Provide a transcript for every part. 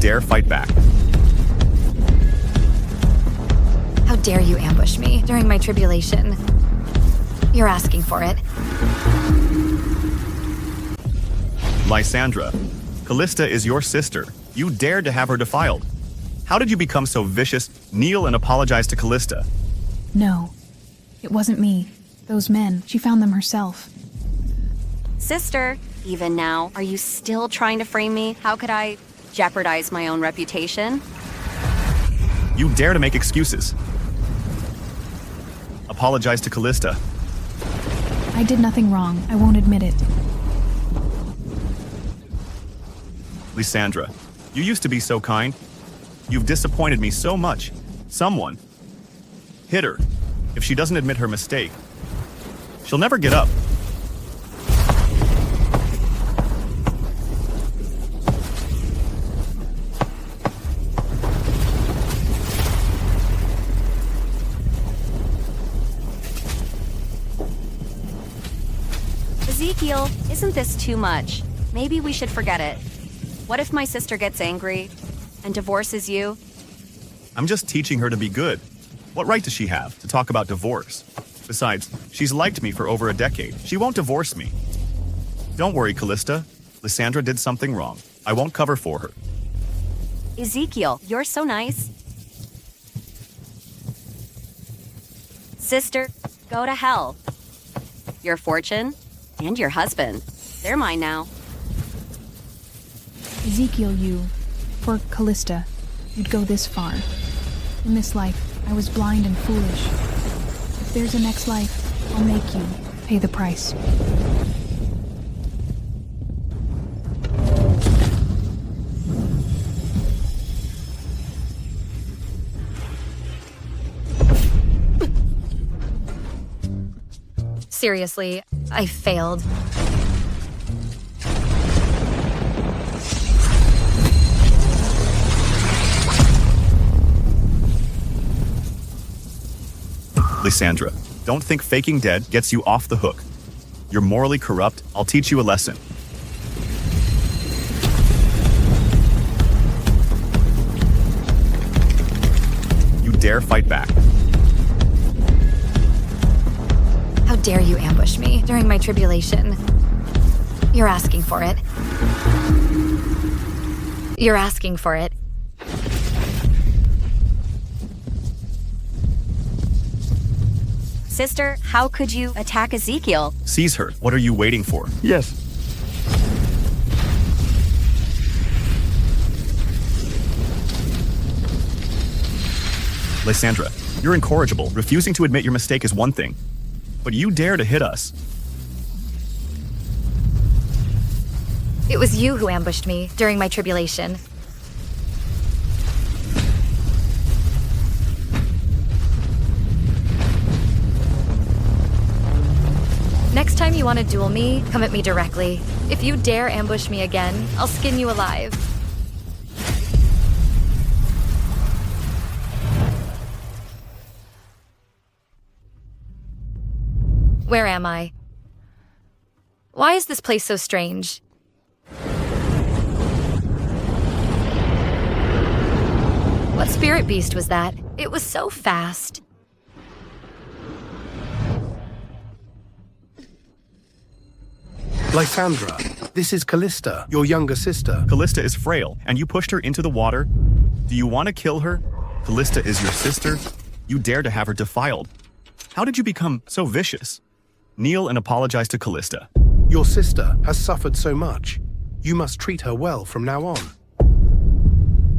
dare fight back. How dare you ambush me during my tribulation? You're asking for it. Lysandra, Kalista is your sister. You dared to have her defiled. How did you become so vicious? Kneel and apologize to Kalista. No, it wasn't me. Those men, she found them herself. Sister, even now, are you still trying to frame me? How could I jeopardize my own reputation? You dare to make excuses. Apologize to Kalista. I did nothing wrong. I won't admit it. Lysandra, you used to be so kind. You've disappointed me so much. Someone. Hit her. If she doesn't admit her mistake, she'll never get up. Ezekiel, isn't this too much? Maybe we should forget it. What if my sister gets angry and divorces you? I'm just teaching her to be good. What right does she have to talk about divorce? Besides, she's liked me for over a decade. She won't divorce me. Don't worry, Kalista. Lysandra did something wrong. I won't cover for her. Ezekiel, you're so nice. Sister, go to hell. Your fortune and your husband, they're mine now. Ezekiel, for Kalista, you'd go this far. In this life, I was blind and foolish. If there's a next life, I'll make you pay the price. Seriously, I failed. Lysandra, don't think faking dead gets you off the hook. You're morally corrupt. I'll teach you a lesson. You dare fight back. How dare you ambush me during my tribulation? You're asking for it. You're asking for it. Sister, how could you attack Ezekiel? Seize her. What are you waiting for? Yes. Lysandra, you're incorrigible. Refusing to admit your mistake is one thing, but you dare to hit us. It was you who ambushed me during my tribulation. Next time you want to duel me, come at me directly. If you dare ambush me again, I'll skin you alive. Where am I? Why is this place so strange? What spirit beast was that? It was so fast. Lysandra, this is Kalista, your younger sister. Kalista is frail, and you pushed her into the water. Do you want to kill her? Kalista is your sister. You dare to have her defiled. How did you become so vicious? Kneel and apologize to Kalista. Your sister has suffered so much. You must treat her well from now on.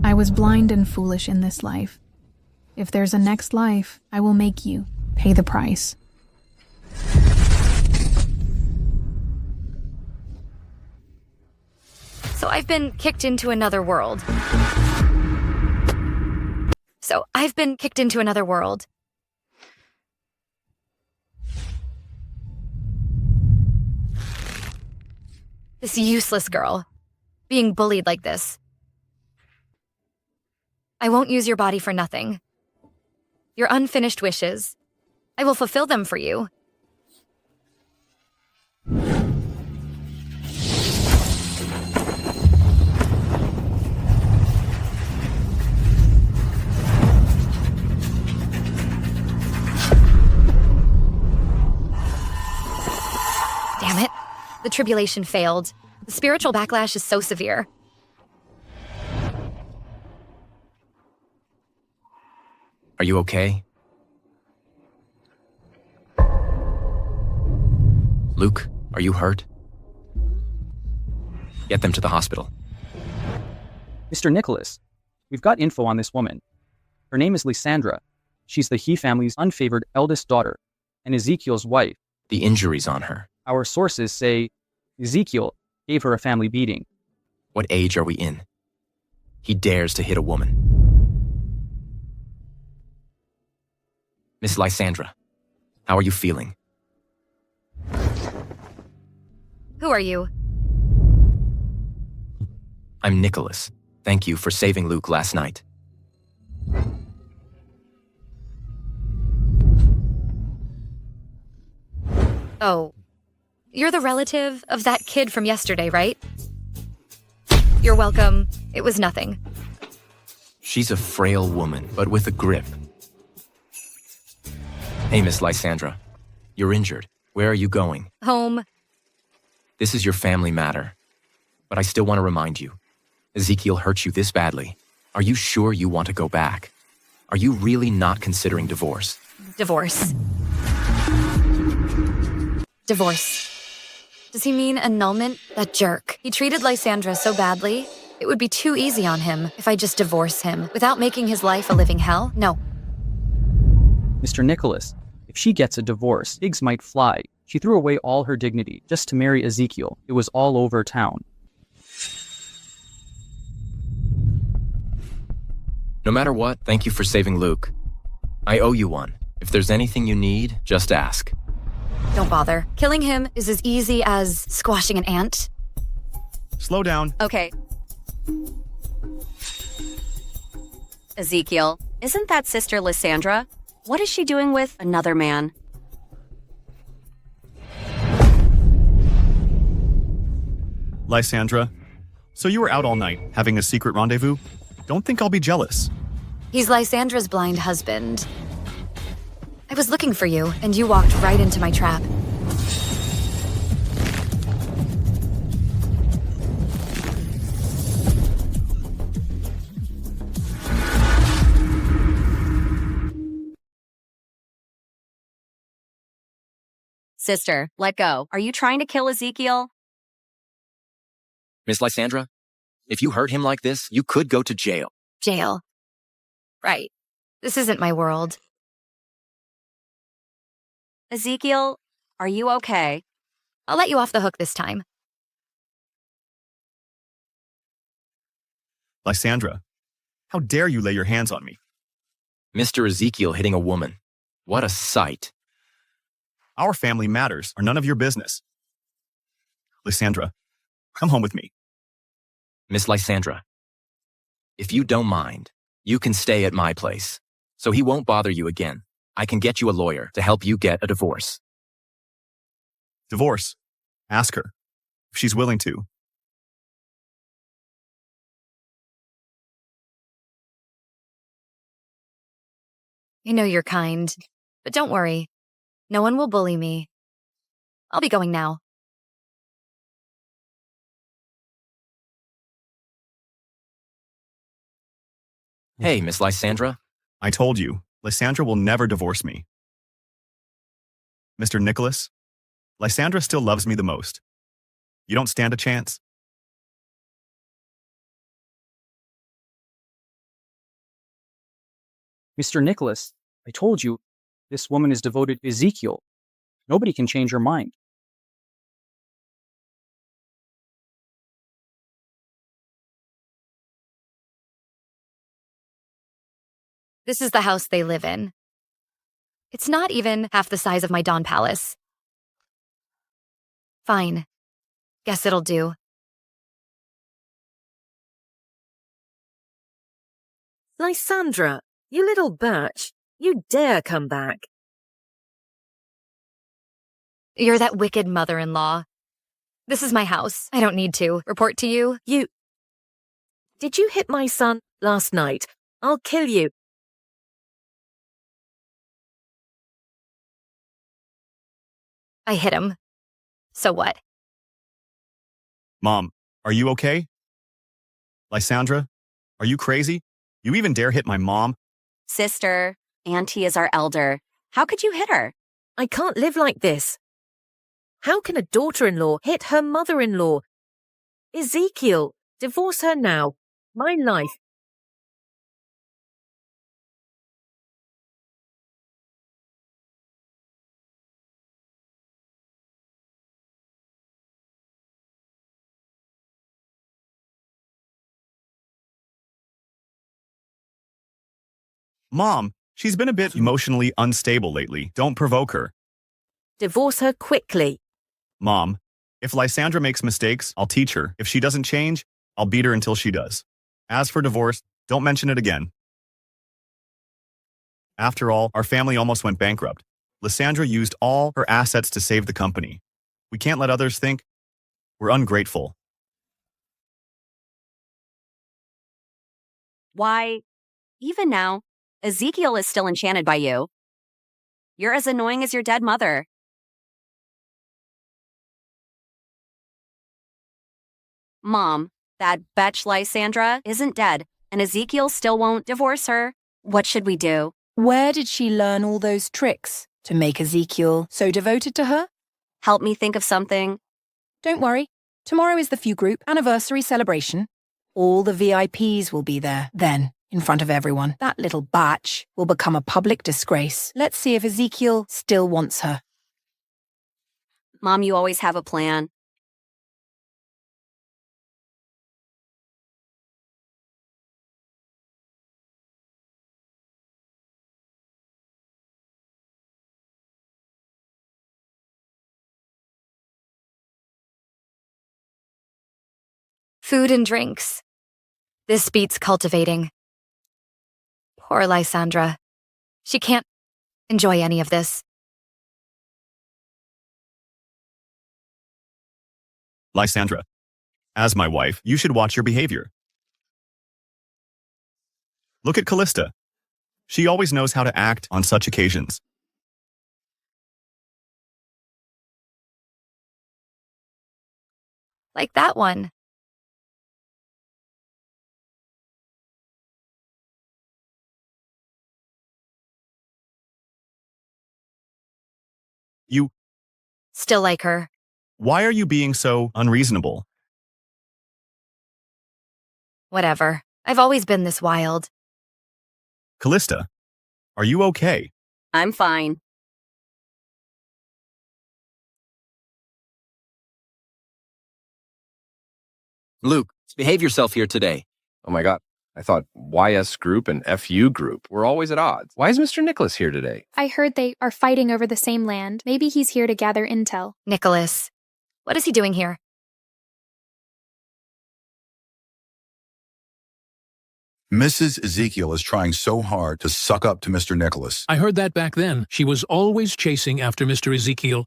I was blind and foolish in this life. If there's a next life, I will make you pay the price. So I've been kicked into another world. This useless girl, being bullied like this. I won't use your body for nothing. Your unfinished wishes, I will fulfill them for you. Damn it. The tribulation failed. The spiritual backlash is so severe. Are you okay? Luke, are you hurt? Get them to the hospital. Mr. Nicholas, we've got info on this woman. Her name is Lysandra. She's the He family's unfavored eldest daughter, and Ezekiel's wife. The injuries on her. Our sources say Ezekiel gave her a family beating. What age are we in? He dares to hit a woman. Miss Lysandra, how are you feeling? Who are you? I'm Nicholas. Thank you for saving Luke last night. Oh, you're the relative of that kid from yesterday, right? You're welcome. It was nothing. She's a frail woman, but with a grip. Hey, Miss Lysandra. You're injured. Where are you going? Home. This is your family matter. But I still want to remind you. Ezekiel hurt you this badly. Are you sure you want to go back? Are you really not considering divorce? Divorce. Divorce. Does he mean annulment? That jerk. He treated Lysandra so badly. It would be too easy on him if I just divorce him without making his life a living hell. No. Mr. Nicholas, if she gets a divorce, pigs might fly. She threw away all her dignity just to marry Ezekiel. It was all over town. No matter what, thank you for saving Luke. I owe you one. If there's anything you need, just ask. Don't bother. Killing him is as easy as squashing an ant. Slow down. Okay. Ezekiel, isn't that Sister Lysandra? What is she doing with another man? Lysandra, so you were out all night, having a secret rendezvous? Don't think I'll be jealous. He's Lysandra's blind husband. I was looking for you, and you walked right into my trap. Sister, let go. Are you trying to kill Ezekiel? Miss Lysandra, if you hurt him like this, you could go to jail. Jail. Right. This isn't my world. Ezekiel, are you okay? I'll let you off the hook this time. Lysandra, how dare you lay your hands on me? Mr. Ezekiel hitting a woman. What a sight. Our family matters are none of your business. Lysandra, come home with me. Miss Lysandra, if you don't mind, you can stay at my place, so he won't bother you again. I can get you a lawyer to help you get a divorce. Divorce. Ask her, if she's willing to. I know you're kind, but don't worry. No one will bully me. I'll be going now. Hey, Miss Lysandra. I told you, Lysandra will never divorce me. Mr. Nicholas, Lysandra still loves me the most. You don't stand a chance. Mr. Nicholas, I told you, this woman is devoted to Ezekiel. Nobody can change her mind. This is the house they live in. It's not even half the size of my Dawn Palace. Fine. Guess it'll do. Lysandra, you little bitch. You dare come back. You're that wicked mother-in-law. This is my house. I don't need to report to you. Did you hit my son last night? I'll kill you. I hit him. So what? Mom, are you okay? Lysandra, are you crazy? You even dare hit my mom? Sister, Auntie is our elder. How could you hit her? I can't live like this. How can a daughter-in-law hit her mother-in-law? Ezekiel, divorce her now. My life. Mom, she's been a bit emotionally unstable lately. Don't provoke her. Divorce her quickly. Mom, if Lysandra makes mistakes, I'll teach her. If she doesn't change, I'll beat her until she does. As for divorce, don't mention it again. After all, our family almost went bankrupt. Lysandra used all her assets to save the company. We can't let others think we're ungrateful. Why, even now, Ezekiel is still enchanted by you. You're as annoying as your dead mother. Mom, that betch Lysandra isn't dead, and Ezekiel still won't divorce her. What should we do? Where did she learn all those tricks to make Ezekiel so devoted to her? Help me think of something. Don't worry. Tomorrow is the Few Group anniversary celebration. All the VIPs will be there then, in front of everyone. That little batch will become a public disgrace. Let's see if Ezekiel still wants her. Mom, you always have a plan. Food and drinks. This beats cultivating. Poor Lysandra. She can't enjoy any of this. Lysandra, as my wife, you should watch your behavior. Look at Kalista. She always knows how to act on such occasions. Like that one. You, Still like her. why are you being so unreasonable? Whatever. I've always been this wild. Kalista, are you okay? I'm fine. Luke, behave yourself here today. Oh my God. I thought YS group and FU group were always at odds. Why is Mr. Nicholas here today? I heard they are fighting over the same land. Maybe he's here to gather intel. Nicholas. What is he doing here? Mrs. Ezekiel is trying so hard to suck up to Mr. Nicholas. I heard that back then. She was always chasing after Mr. Ezekiel.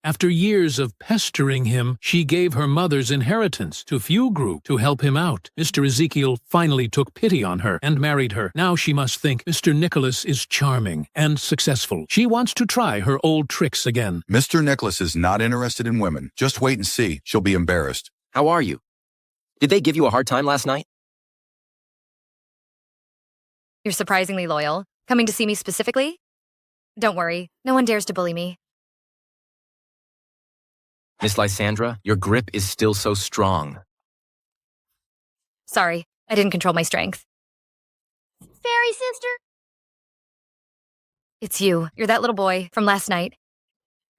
After years of pestering him, she gave her mother's inheritance to Few Group to help him out. Mr. Ezekiel finally took pity on her and married her. Now she must think Mr. Nicholas is charming and successful. She wants to try her old tricks again. Mr. Nicholas is not interested in women. Just wait and see. She'll be embarrassed. How are you? Did they give you a hard time last night? You're surprisingly loyal. Coming to see me specifically? Don't worry. No one dares to bully me. Miss Lysandra, your grip is still so strong. Sorry, I didn't control my strength. Fairy sister? It's you. You're that little boy from last night.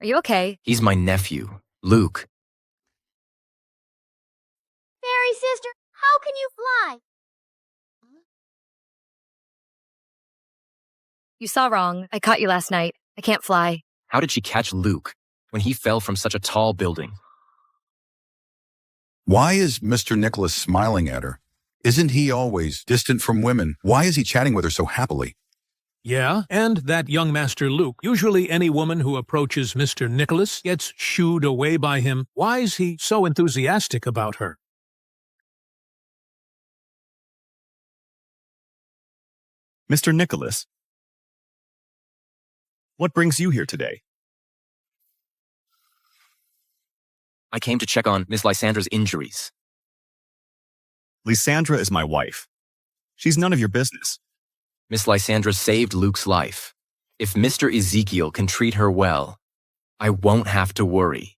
Are you okay? He's my nephew, Luke. Fairy sister, how can you fly? You saw wrong. I caught you last night. I can't fly. How did she catch Luke when he fell from such a tall building? Why is Mr. Nicholas smiling at her? Isn't he always distant from women? Why is he chatting with her so happily? Yeah, and that young Master Luke. Usually any woman who approaches Mr. Nicholas gets shooed away by him. Why is he so enthusiastic about her? Mr. Nicholas, what brings you here today? I came to check on Miss Lysandra's injuries. Lysandra is my wife. She's none of your business. Miss Lysandra saved Luke's life. If Mr. Ezekiel can treat her well, I won't have to worry.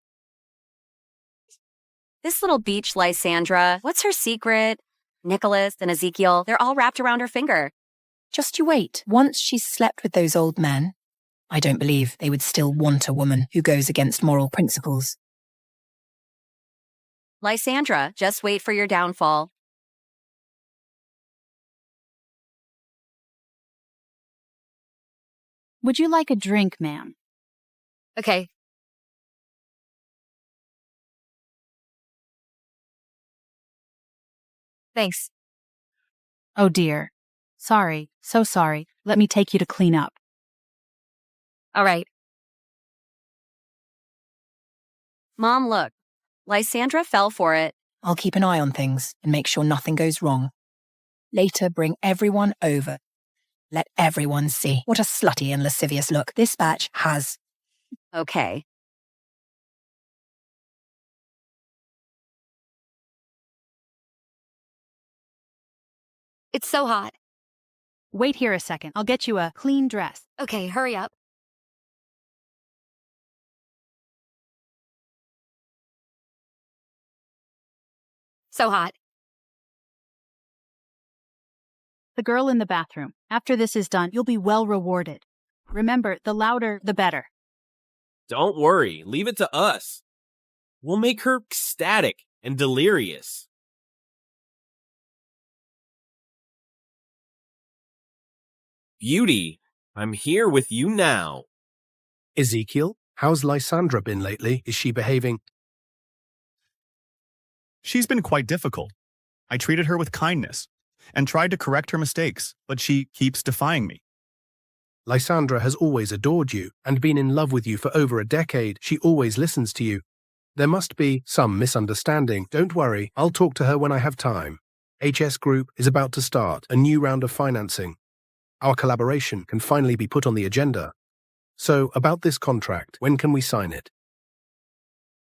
This little beach Lysandra, what's her secret? Nicholas and Ezekiel, they're all wrapped around her finger. Just you wait. Once she's slept with those old men, I don't believe they would still want a woman who goes against moral principles. Lysandra, just wait for your downfall. Would you like a drink, ma'am? Okay. Thanks. Oh dear. Sorry, so sorry. Let me take you to clean up. All right. Mom, look. Lysandra fell for it. I'll keep an eye on things and make sure nothing goes wrong. Later, bring everyone over. Let everyone see what a slutty and lascivious look this batch has. Okay. It's so hot. Wait here a second. I'll get you a clean dress. Okay, hurry up. So hot. The girl in the bathroom. After this is done, you'll be well rewarded. Remember, the louder, the better. Don't worry. Leave it to us. We'll make her ecstatic and delirious. Beauty, I'm here with you now. Ezekiel, how's Lysandra been lately? Is she behaving? She's been quite difficult. I treated her with kindness and tried to correct her mistakes, but she keeps defying me. Lysandra has always adored you and been in love with you for over a decade. She always listens to you. There must be some misunderstanding. Don't worry, I'll talk to her when I have time. HS Group is about to start a new round of financing. Our collaboration can finally be put on the agenda. So, about this contract, when can we sign it?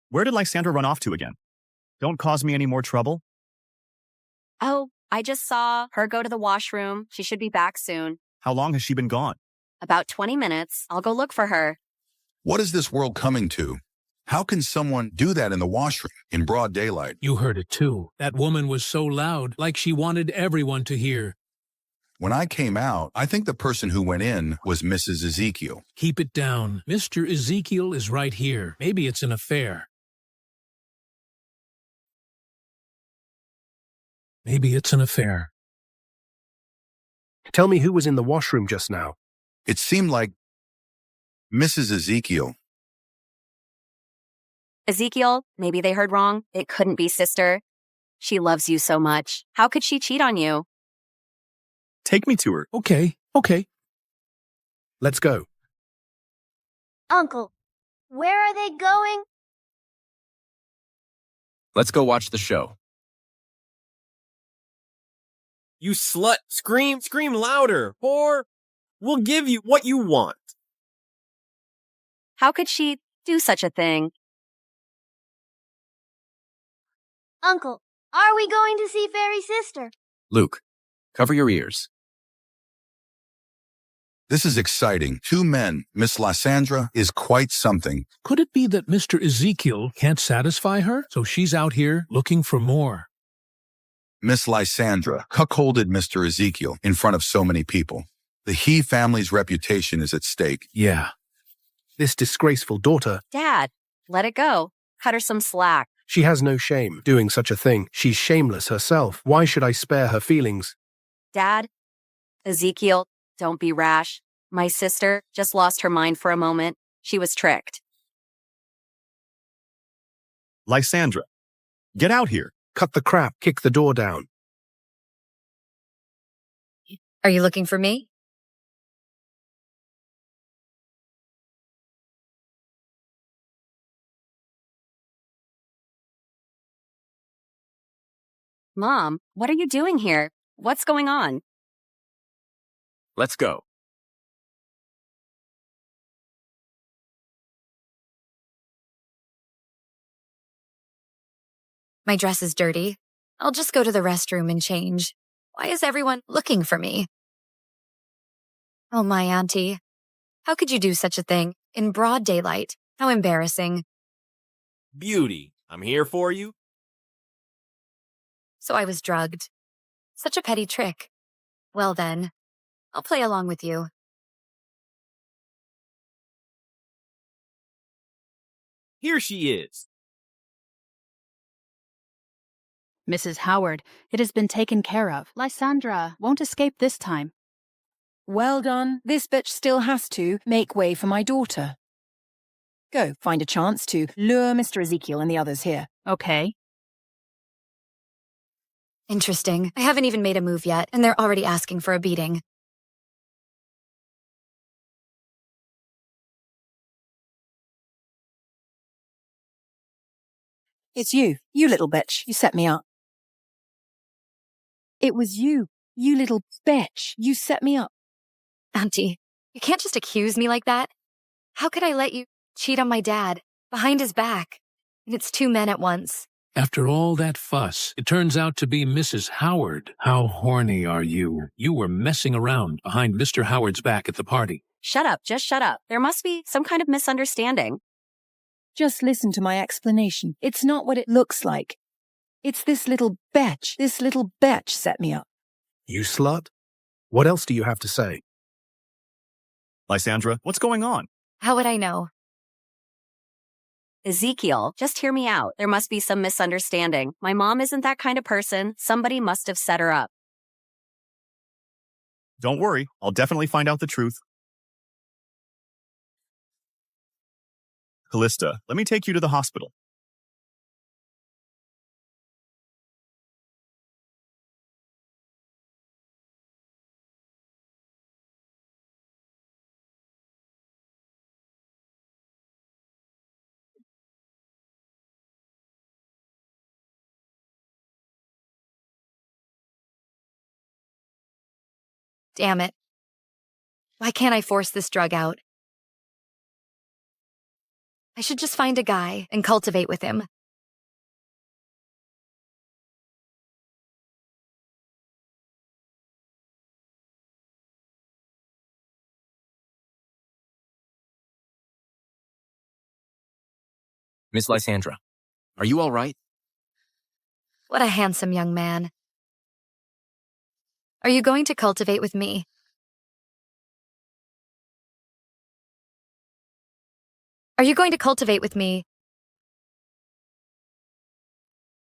Where did Lysandra run off to again? Don't cause me any more trouble. Oh, I just saw her go to the washroom. She should be back soon. How long has she been gone? About 20 minutes. I'll go look for her. What is this world coming to? How can someone do that in the washroom in broad daylight? You heard it too. That woman was so loud, like she wanted everyone to hear. When I came out, I think the person who went in was Mrs. Ezekiel. Keep it down. Mr. Ezekiel is right here. Maybe it's an affair. Maybe it's an affair. Tell me who was in the washroom just now. It seemed like Mrs. Ezekiel. Ezekiel, maybe they heard wrong. It couldn't be sister. She loves you so much. How could she cheat on you? Take me to her. Okay. Let's go. Uncle, where are they going? Let's go watch the show. You slut! Scream louder, or we'll give you what you want. How could she do such a thing? Uncle, are we going to see Fairy Sister? Luke, cover your ears. This is exciting. 2 men. Miss Lysandra is quite something. Could it be that Mr. Ezekiel can't satisfy her, so she's out here looking for more? Miss Lysandra cuckolded Mr. Ezekiel in front of so many people. The He family's reputation is at stake. Yeah. This disgraceful daughter, Dad, let it go. Cut her some slack. she has no shame doing such a thing. She's shameless herself. Why should I spare her feelings? Dad, Ezekiel, don't be rash. My sister just lost her mind for a moment. She was tricked. Lysandra, get out here. Cut the crap. Kick the door down. Are you looking for me? Mom, what are you doing here? What's going on? Let's go. My dress is dirty. I'll just go to the restroom and change. Why is everyone looking for me? Oh, my auntie. How could you do such a thing? In broad daylight. How embarrassing. Beauty, I'm here for you. So I was drugged. Such a petty trick. Well then, I'll play along with you. Here she is. Mrs. Howard, it has been taken care of. Lysandra won't escape this time. Well done. This bitch still has to make way for my daughter. Go, find a chance to lure Mr. Ezekiel and the others here. Okay. Interesting. I haven't even made a move yet, and they're already asking for a beating. It's you little bitch. You set me up. It was you little bitch. You set me up. Auntie, you can't just accuse me like that. How could I let you cheat on my dad, behind his back? And it's two men at once. After all that fuss, it turns out to be Mrs. Howard. How horny are you? You were messing around behind Mr. Howard's back at the party. Shut up, just shut up. There must be some kind of misunderstanding. Just listen to my explanation. It's not what it looks like. It's this little bitch. This little bitch set me up. You slut? What else do you have to say? Lysandra, what's going on? How would I know? Ezekiel, just hear me out. There must be some misunderstanding. My mom isn't that kind of person. Somebody must have set her up. Don't worry, I'll definitely find out the truth. Kalista, let me take you to the hospital. Damn it. Why can't I force this drug out? I should just find a guy and cultivate with him. Miss Lysandra, are you all right? What a handsome young man. Are you going to cultivate with me? Are you going to cultivate with me?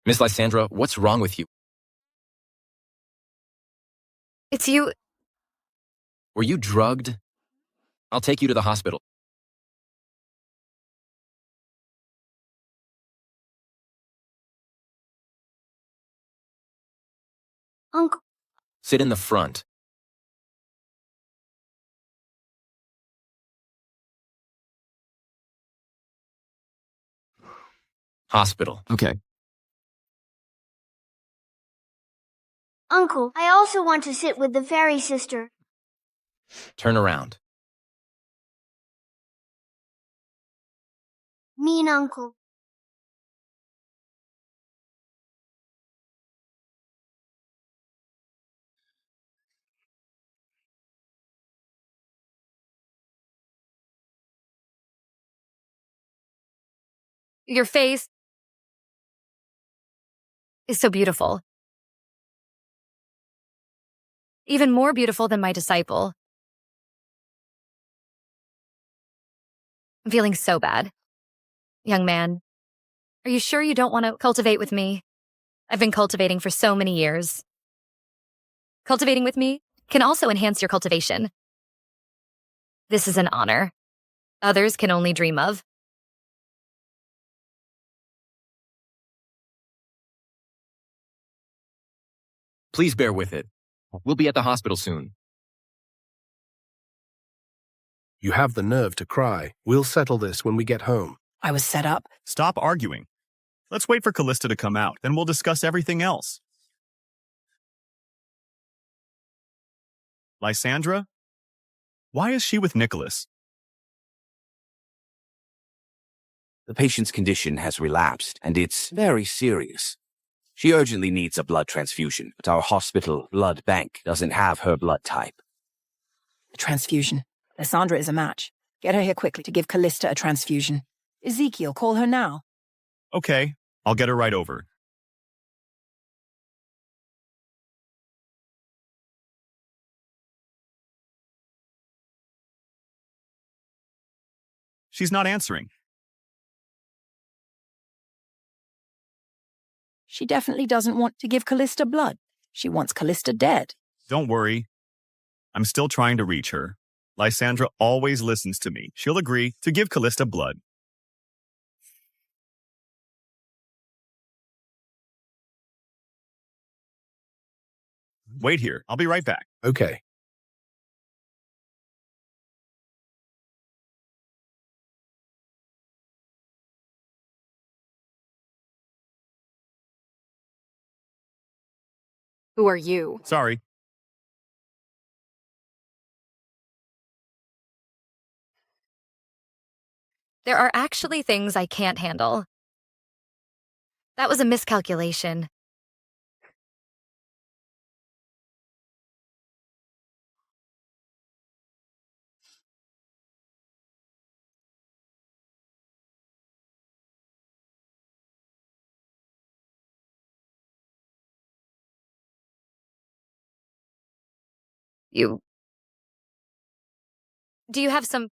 Miss Lysandra, what's wrong with you? It's you. Were you drugged? I'll take you to the hospital. Uncle. Sit in the front. Hospital. Okay. Uncle, I also want to sit with the fairy sister. Turn around. Mean uncle. Your face is so beautiful. Even more beautiful than my disciple. I'm feeling so bad. Young man, are you sure you don't want to cultivate with me? I've been cultivating for so many years. Cultivating with me can also enhance your cultivation. This is an honor others can only dream of. Please bear with it. We'll be at the hospital soon. You have the nerve to cry. We'll settle this when we get home. I was set up. Stop arguing. Let's wait for Kalista to come out, then we'll discuss everything else. Lysandra? Why is she with Nicholas? The patient's condition has relapsed, and it's very serious. She urgently needs a blood transfusion, but our hospital blood bank doesn't have her blood type. A transfusion. Lysandra is a match. Get her here quickly to give Kalista a transfusion. Ezekiel, call her now. Okay, I'll get her right over. She's not answering. She definitely doesn't want to give Kalista blood. She wants Kalista dead. Don't worry. I'm still trying to reach her. Lysandra always listens to me. She'll agree to give Kalista blood. Wait here. I'll be right back. Okay. Who are you? Sorry. There are actually things I can't handle. That was a miscalculation. Do you have some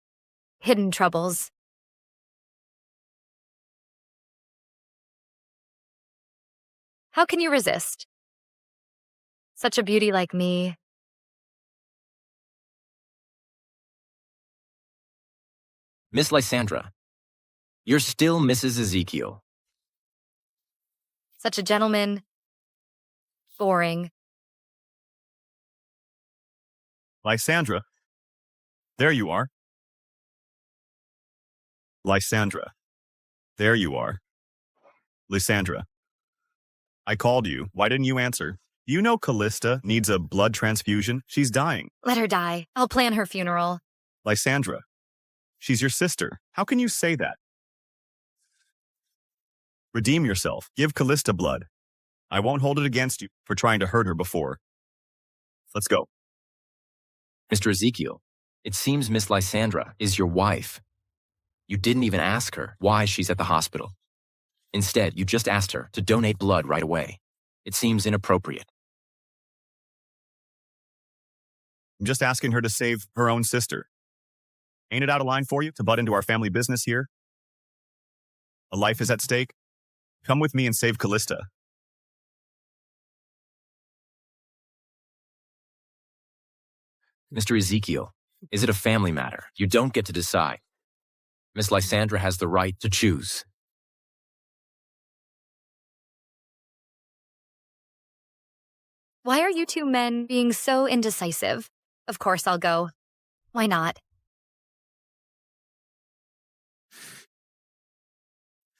hidden troubles? How can you resist? Such a beauty like me. Miss Lysandra, you're still Mrs. Ezekiel. Such a gentleman. Boring. Lysandra. There you are. Lysandra. There you are. Lysandra. I called you. Why didn't you answer? You know Kalista needs a blood transfusion. She's dying. Let her die. I'll plan her funeral. Lysandra. She's your sister. How can you say that? Redeem yourself. Give Kalista blood. I won't hold it against you for trying to hurt her before. Let's go. Mr. Ezekiel, it seems Miss Lysandra is your wife. You didn't even ask her why she's at the hospital. Instead, you just asked her to donate blood right away. It seems inappropriate. I'm just asking her to save her own sister. Ain't it out of line for you to butt into our family business here? A life is at stake. Come with me and save Kalista. Mr. Ezekiel, is it a family matter? You don't get to decide. Miss Lysandra has the right to choose. Why are you two men being so indecisive? Of course I'll go. Why not?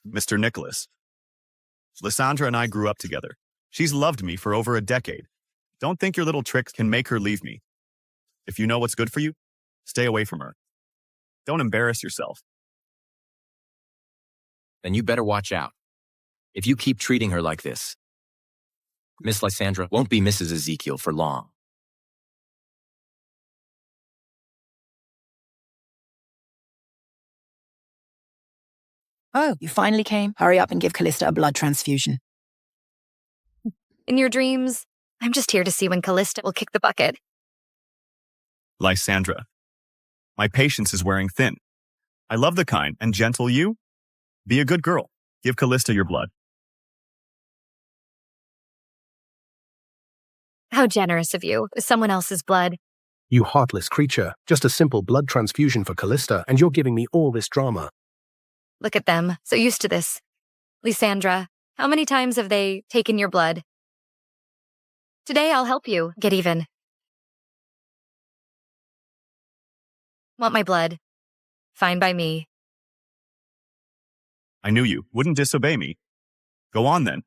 Mr. Nicholas. Lysandra and I grew up together. She's loved me for over a decade. Don't think your little tricks can make her leave me. If you know what's good for you, stay away from her. Don't embarrass yourself. Then you better watch out. If you keep treating her like this, Miss Lysandra won't be Mrs. Ezekiel for long. Oh, you finally came? Hurry up and give Kalista a blood transfusion. In your dreams, I'm just here to see when Kalista will kick the bucket. Lysandra. My patience is wearing thin. I love the kind and gentle you. Be a good girl. Give Kalista your blood. How generous of you, with someone else's blood. You heartless creature. Just a simple blood transfusion for Kalista, and you're giving me all this drama. Look at them, so used to this. Lysandra, how many times have they taken your blood? Today I'll help you get even. Want my blood? Fine by me. I knew you wouldn't disobey me. Go on then.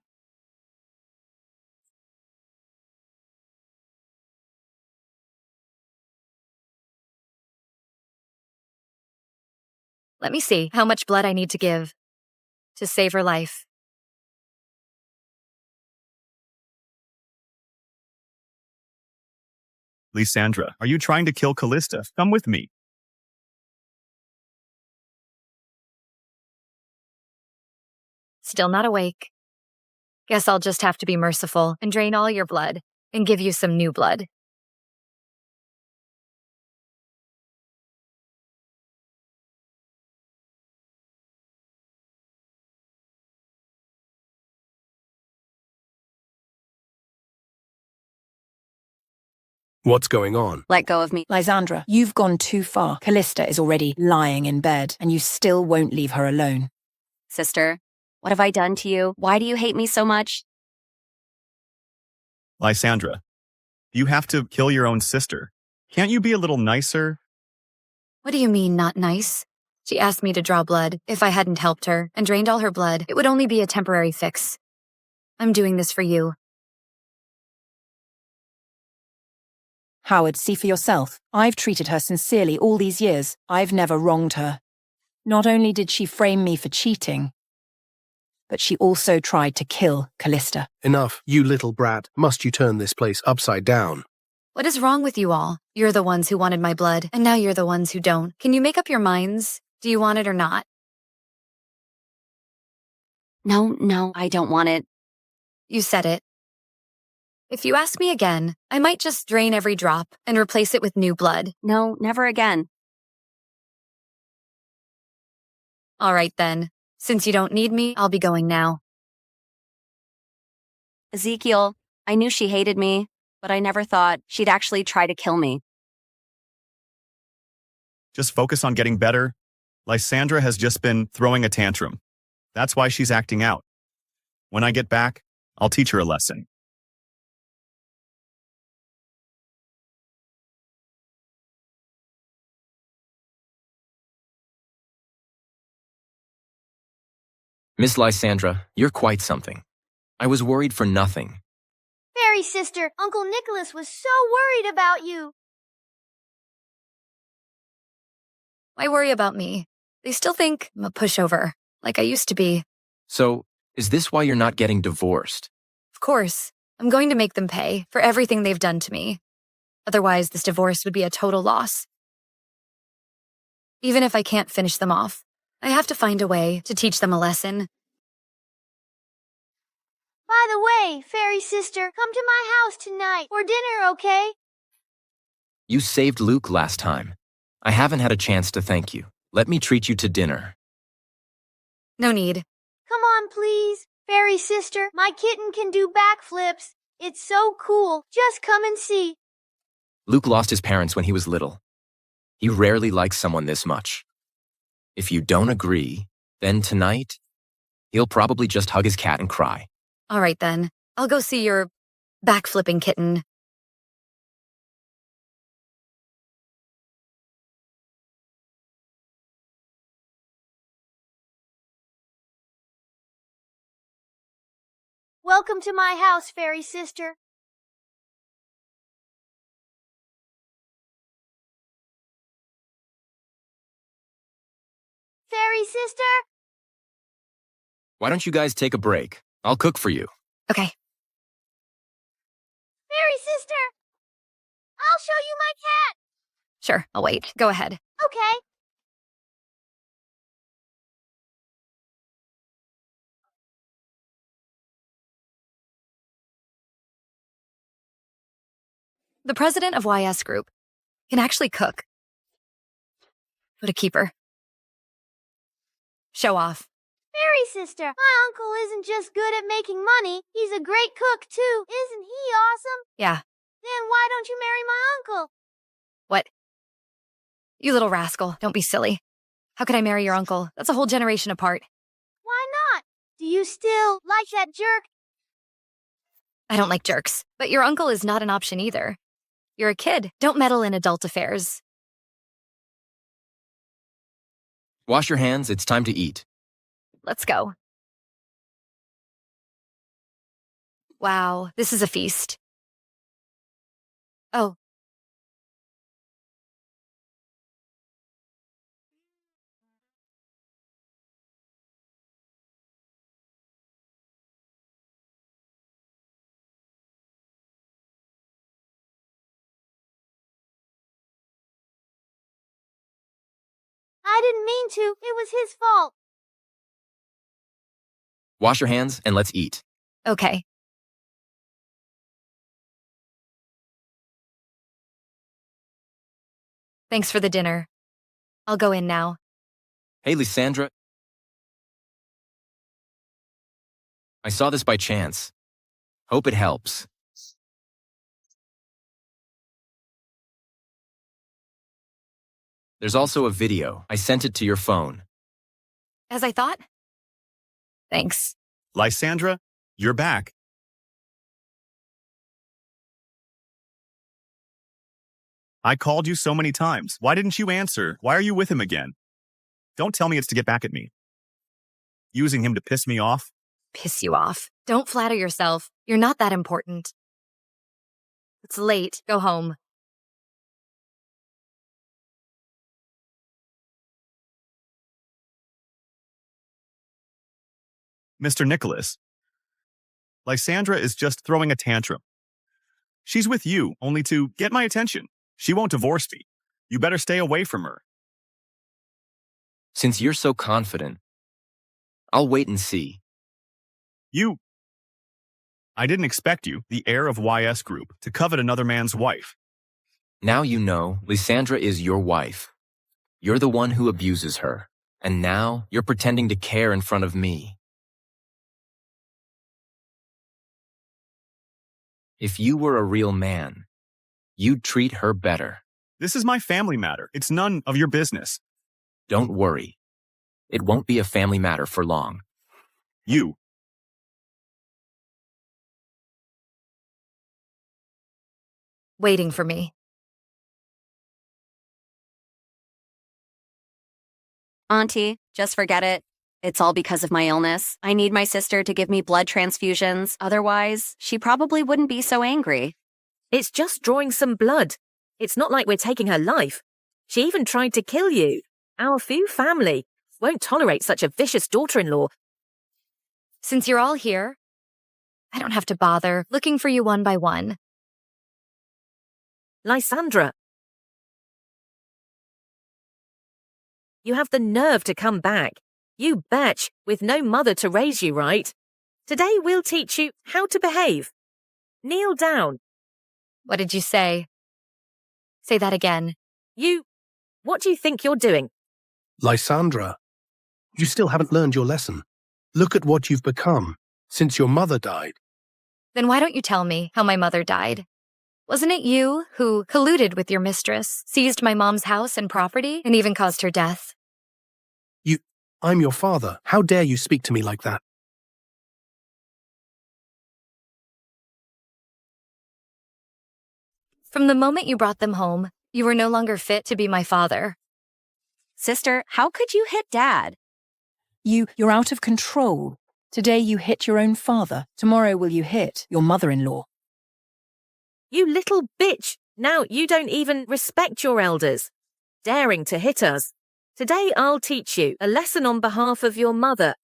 Let me see how much blood I need to give to save her life. Lysandra, are you trying to kill Kalista? Come with me. Still not awake. Guess I'll just have to be merciful and drain all your blood and give you some new blood. What's going on? Let go of me. Lysandra, you've gone too far. Kalista is already lying in bed, and you still won't leave her alone. Sister, what have I done to you? Why do you hate me so much? Lysandra, you have to kill your own sister. Can't you be a little nicer? What do you mean, not nice? She asked me to draw blood. If I hadn't helped her and drained all her blood, it would only be a temporary fix. I'm doing this for you. Howard, see for yourself. I've treated her sincerely all these years. I've never wronged her. Not only did she frame me for cheating, but she also tried to kill Kalista. Enough, you little brat. Must you turn this place upside down? What is wrong with you all? You're the ones who wanted my blood, and now you're the ones who don't. Can you make up your minds? Do you want it or not? No, I don't want it. You said it. If you ask me again, I might just drain every drop and replace it with new blood. No, never again. All right then. Since you don't need me, I'll be going now. Ezekiel, I knew she hated me, but I never thought she'd actually try to kill me. Just focus on getting better. Lysandra has just been throwing a tantrum. That's why she's acting out. When I get back, I'll teach her a lesson. Miss Lysandra, you're quite something. I was worried for nothing. Fairy sister, Uncle Nicholas was so worried about you. Why worry about me? They still think I'm a pushover, like I used to be. So, is this why you're not getting divorced? Of course, I'm going to make them pay for everything they've done to me. Otherwise, this divorce would be a total loss. Even if I can't finish them off, I have to find a way to teach them a lesson. By the way, fairy sister, come to my house tonight for dinner, okay? You saved Luke last time. I haven't had a chance to thank you. Let me treat you to dinner. No need. Come on, please. Fairy sister, my kitten can do backflips. It's so cool. Just come and see. Luke lost his parents when he was little. He rarely likes someone this much. If you don't agree, then tonight, he'll probably just hug his cat and cry. All right then. I'll go see your backflipping kitten. Welcome to my house, fairy sister. Fairy sister? Why don't you guys take a break? I'll cook for you. Okay. Fairy sister! I'll show you my cat! Sure, I'll wait. Go ahead. Okay. The president of YS Group can actually cook. What a keeper. Show off. Fairy sister, my uncle isn't just good at making money, he's a great cook too. Isn't he awesome? Yeah. Then why don't you marry my uncle? What? You little rascal, don't be silly. How could I marry your uncle? That's a whole generation apart. Why not? Do you still like that jerk? I don't like jerks, but your uncle is not an option either. You're a kid. Don't meddle in adult affairs. Wash your hands, it's time to eat. Let's go. Wow, this is a feast. Oh. I didn't mean to. It was his fault. Wash your hands and let's eat. Okay. Thanks for the dinner. I'll go in now. Hey, Lysandra. I saw this by chance. Hope it helps. There's also a video. I sent it to your phone. As I thought? Thanks. Lysandra, you're back. I called you so many times. Why didn't you answer? Why are you with him again? Don't tell me it's to get back at me. Using him to piss me off? Piss you off. Don't flatter yourself. You're not that important. It's late. Go home. Mr. Nicholas, Lysandra is just throwing a tantrum. She's with you only to get my attention. She won't divorce me. You better stay away from her. Since you're so confident, I'll wait and see. I didn't expect you, the heir of YS Group, to covet another man's wife. Now you know Lysandra is your wife. You're the one who abuses her. And now you're pretending to care in front of me. If you were a real man, you'd treat her better. This is my family matter. It's none of your business. Don't worry. It won't be a family matter for long. Waiting for me. Auntie, just forget it. It's all because of my illness. I need my sister to give me blood transfusions. Otherwise, she probably wouldn't be so angry. It's just drawing some blood. It's not like we're taking her life. She even tried to kill you. Our Fu family won't tolerate such a vicious daughter-in-law. Since you're all here, I don't have to bother looking for you one by one. Lysandra. You have the nerve to come back. You bitch, with no mother to raise you right. Today we'll teach you how to behave. Kneel down. What did you say? Say that again. What do you think you're doing? Lysandra, you still haven't learned your lesson. Look at what you've become since your mother died. Then why don't you tell me how my mother died? Wasn't it you who colluded with your mistress, seized my mom's house and property, and even caused her death? I'm your father. How dare you speak to me like that? From the moment you brought them home, you were no longer fit to be my father. Sister, how could you hit Dad? You're out of control. Today you hit your own father. Tomorrow will you hit your mother-in-law? You little bitch! Now you don't even respect your elders. Daring to hit us. Today I'll teach you a lesson on behalf of your mother.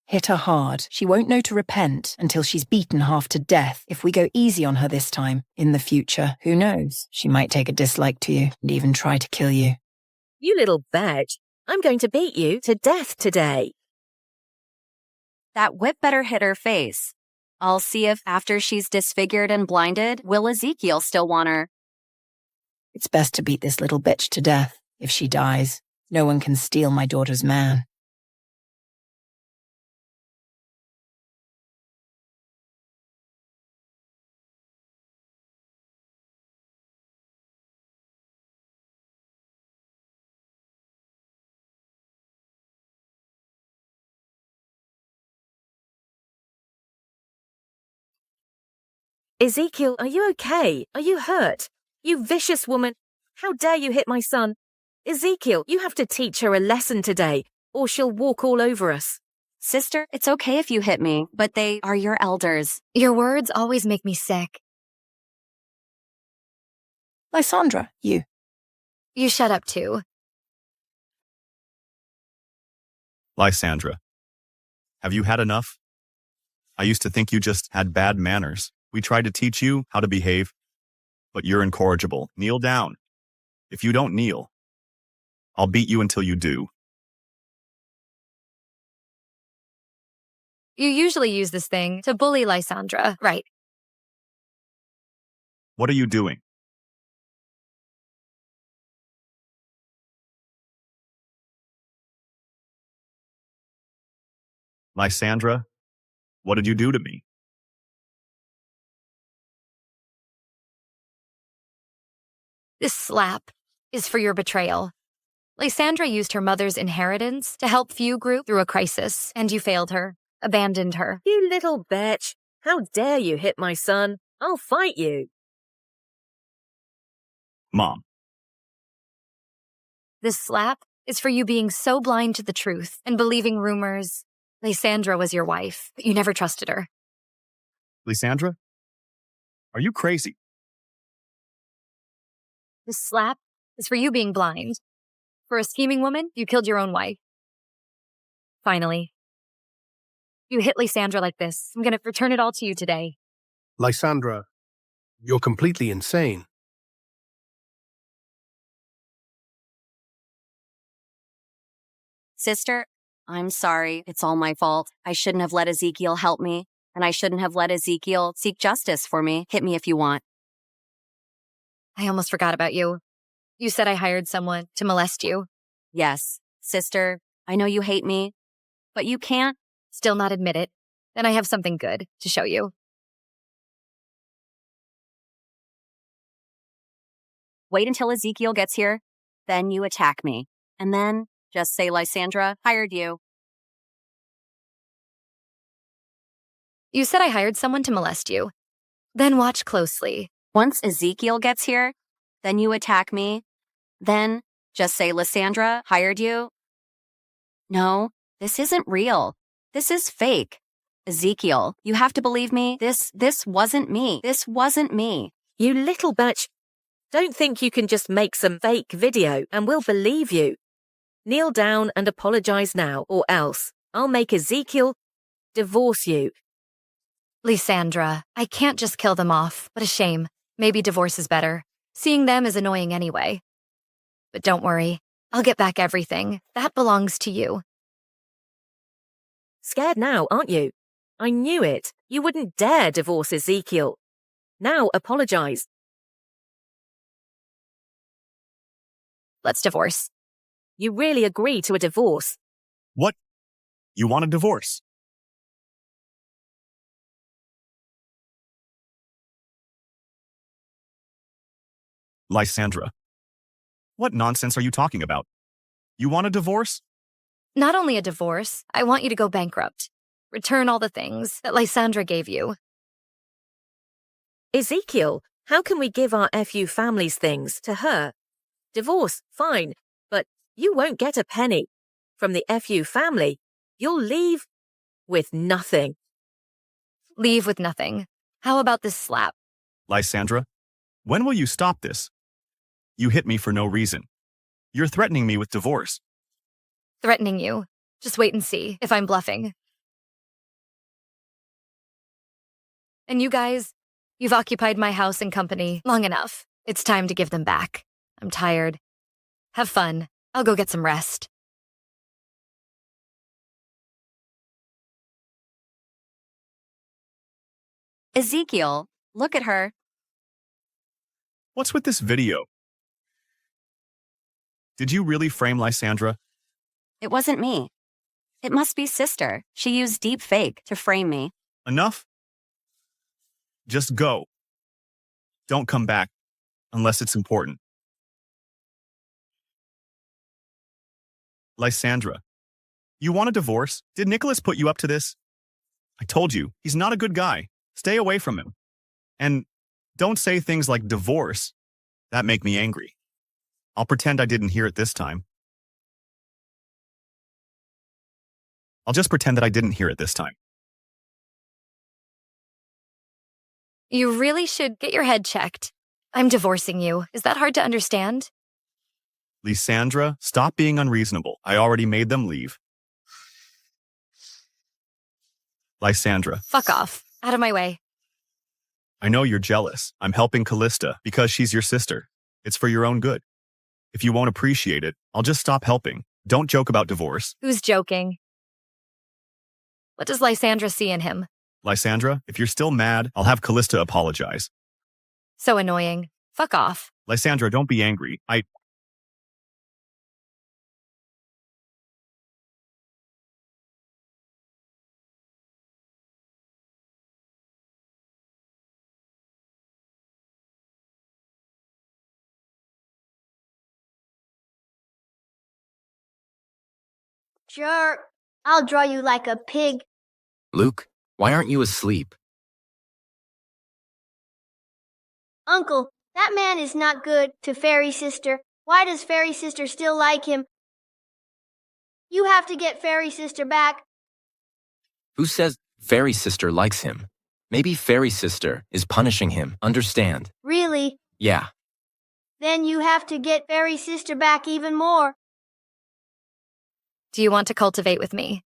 Hit her hard. She won't know to repent until she's beaten half to death. If we go easy on her this time, in the future, who knows? She might take a dislike to you and even try to kill you. You little bitch. I'm going to beat you to death today. That whip better hit her face. I'll see if, after she's disfigured and blinded, will Ezekiel still want her. It's best to beat this little bitch to death. If she dies, no one can steal my daughter's man. Ezekiel, are you okay? Are you hurt? You vicious woman. How dare you hit my son? Ezekiel, you have to teach her a lesson today, or she'll walk all over us. Sister, it's okay if you hit me, but they are your elders. Your words always make me sick. Lysandra, you. You shut up too. Lysandra, have you had enough? I used to think you just had bad manners. We tried to teach you how to behave, but you're incorrigible. Kneel down. If you don't kneel, I'll beat you until you do. You usually use this thing to bully Lysandra, right? What are you doing? Lysandra, what did you do to me? This slap is for your betrayal. Lysandra used her mother's inheritance to help Few Group through a crisis, and you failed her, abandoned her. You little bitch. How dare you hit my son? I'll fight you. Mom, This slap is for you being so blind to the truth and believing rumors. Lysandra was your wife, but you never trusted her. Lysandra? Are you crazy? This slap is for you being blind. For a scheming woman, you killed your own wife. Finally. You hit Lysandra like this. I'm gonna return it all to you today. Lysandra, you're completely insane. Sister, I'm sorry. It's all my fault. I shouldn't have let Ezekiel help me, and I shouldn't have let Ezekiel seek justice for me. Hit me if you want. I almost forgot about you. You said I hired someone to molest you. Yes, sister, I know you hate me, but you can't. Still not admit it. Then I have something good to show you. Wait until Ezekiel gets here, then you attack me. And then just say Lysandra hired you. You said I hired someone to molest you. Then watch closely. Once Ezekiel gets here, then you attack me. Then just say Lysandra hired you. No, this isn't real. This is fake. Ezekiel, you have to believe me. This wasn't me. This wasn't me. You little bitch. Don't think you can just make some fake video and we'll believe you. Kneel down and apologize now, or else I'll make Ezekiel divorce you. Lysandra, I can't just kill them off. What a shame. Maybe divorce is better. Seeing them is annoying anyway. But don't worry. I'll get back everything. That belongs to you. Scared now, aren't you? I knew it. You wouldn't dare divorce Ezekiel. Now apologize. Let's divorce. You really agree to a divorce? What? You want a divorce? Lysandra, what nonsense are you talking about? You want a divorce? Not only a divorce, I want you to go bankrupt. Return all the things that Lysandra gave you. Ezekiel, how can we give our FU family's things to her? Divorce, fine, but you won't get a penny. From the FU family, you'll leave with nothing. Leave with nothing. How about this slap? Lysandra, when will you stop this? You hit me for no reason. You're threatening me with divorce. Threatening you. Just wait and see if I'm bluffing. And you guys, you've occupied my house and company long enough. It's time to give them back. I'm tired. Have fun. I'll go get some rest. Ezekiel, look at her. What's with this video? Did you really frame Lysandra? It wasn't me. It must be sister. She used deep fake to frame me. Enough? Just go. Don't come back unless it's important. Lysandra, you want a divorce? Did Nicholas put you up to this? I told you, he's not a good guy. Stay away from him. And don't say things like divorce. That make me angry. I'll pretend I didn't hear it this time. I'll just pretend that I didn't hear it this time. You really should get your head checked. I'm divorcing you. Is that hard to understand? Lysandra, stop being unreasonable. I already made them leave. Lysandra. Fuck off. Out of my way. I know you're jealous. I'm helping Kalista because she's your sister. It's for your own good. If you won't appreciate it, I'll just stop helping. Don't joke about divorce. Who's joking? What does Lysandra see in him? Lysandra, if you're still mad, I'll have Kalista apologize. So annoying. Fuck off. Lysandra, don't be angry. Jerk. I'll draw you like a pig. Luke, why aren't you asleep? Uncle, that man is not good to Fairy Sister. Why does Fairy Sister still like him? You have to get Fairy Sister back. Who says Fairy Sister likes him? Maybe Fairy Sister is punishing him, understand? Really? Yeah. Then you have to get Fairy Sister back even more. Do you want to cultivate with me?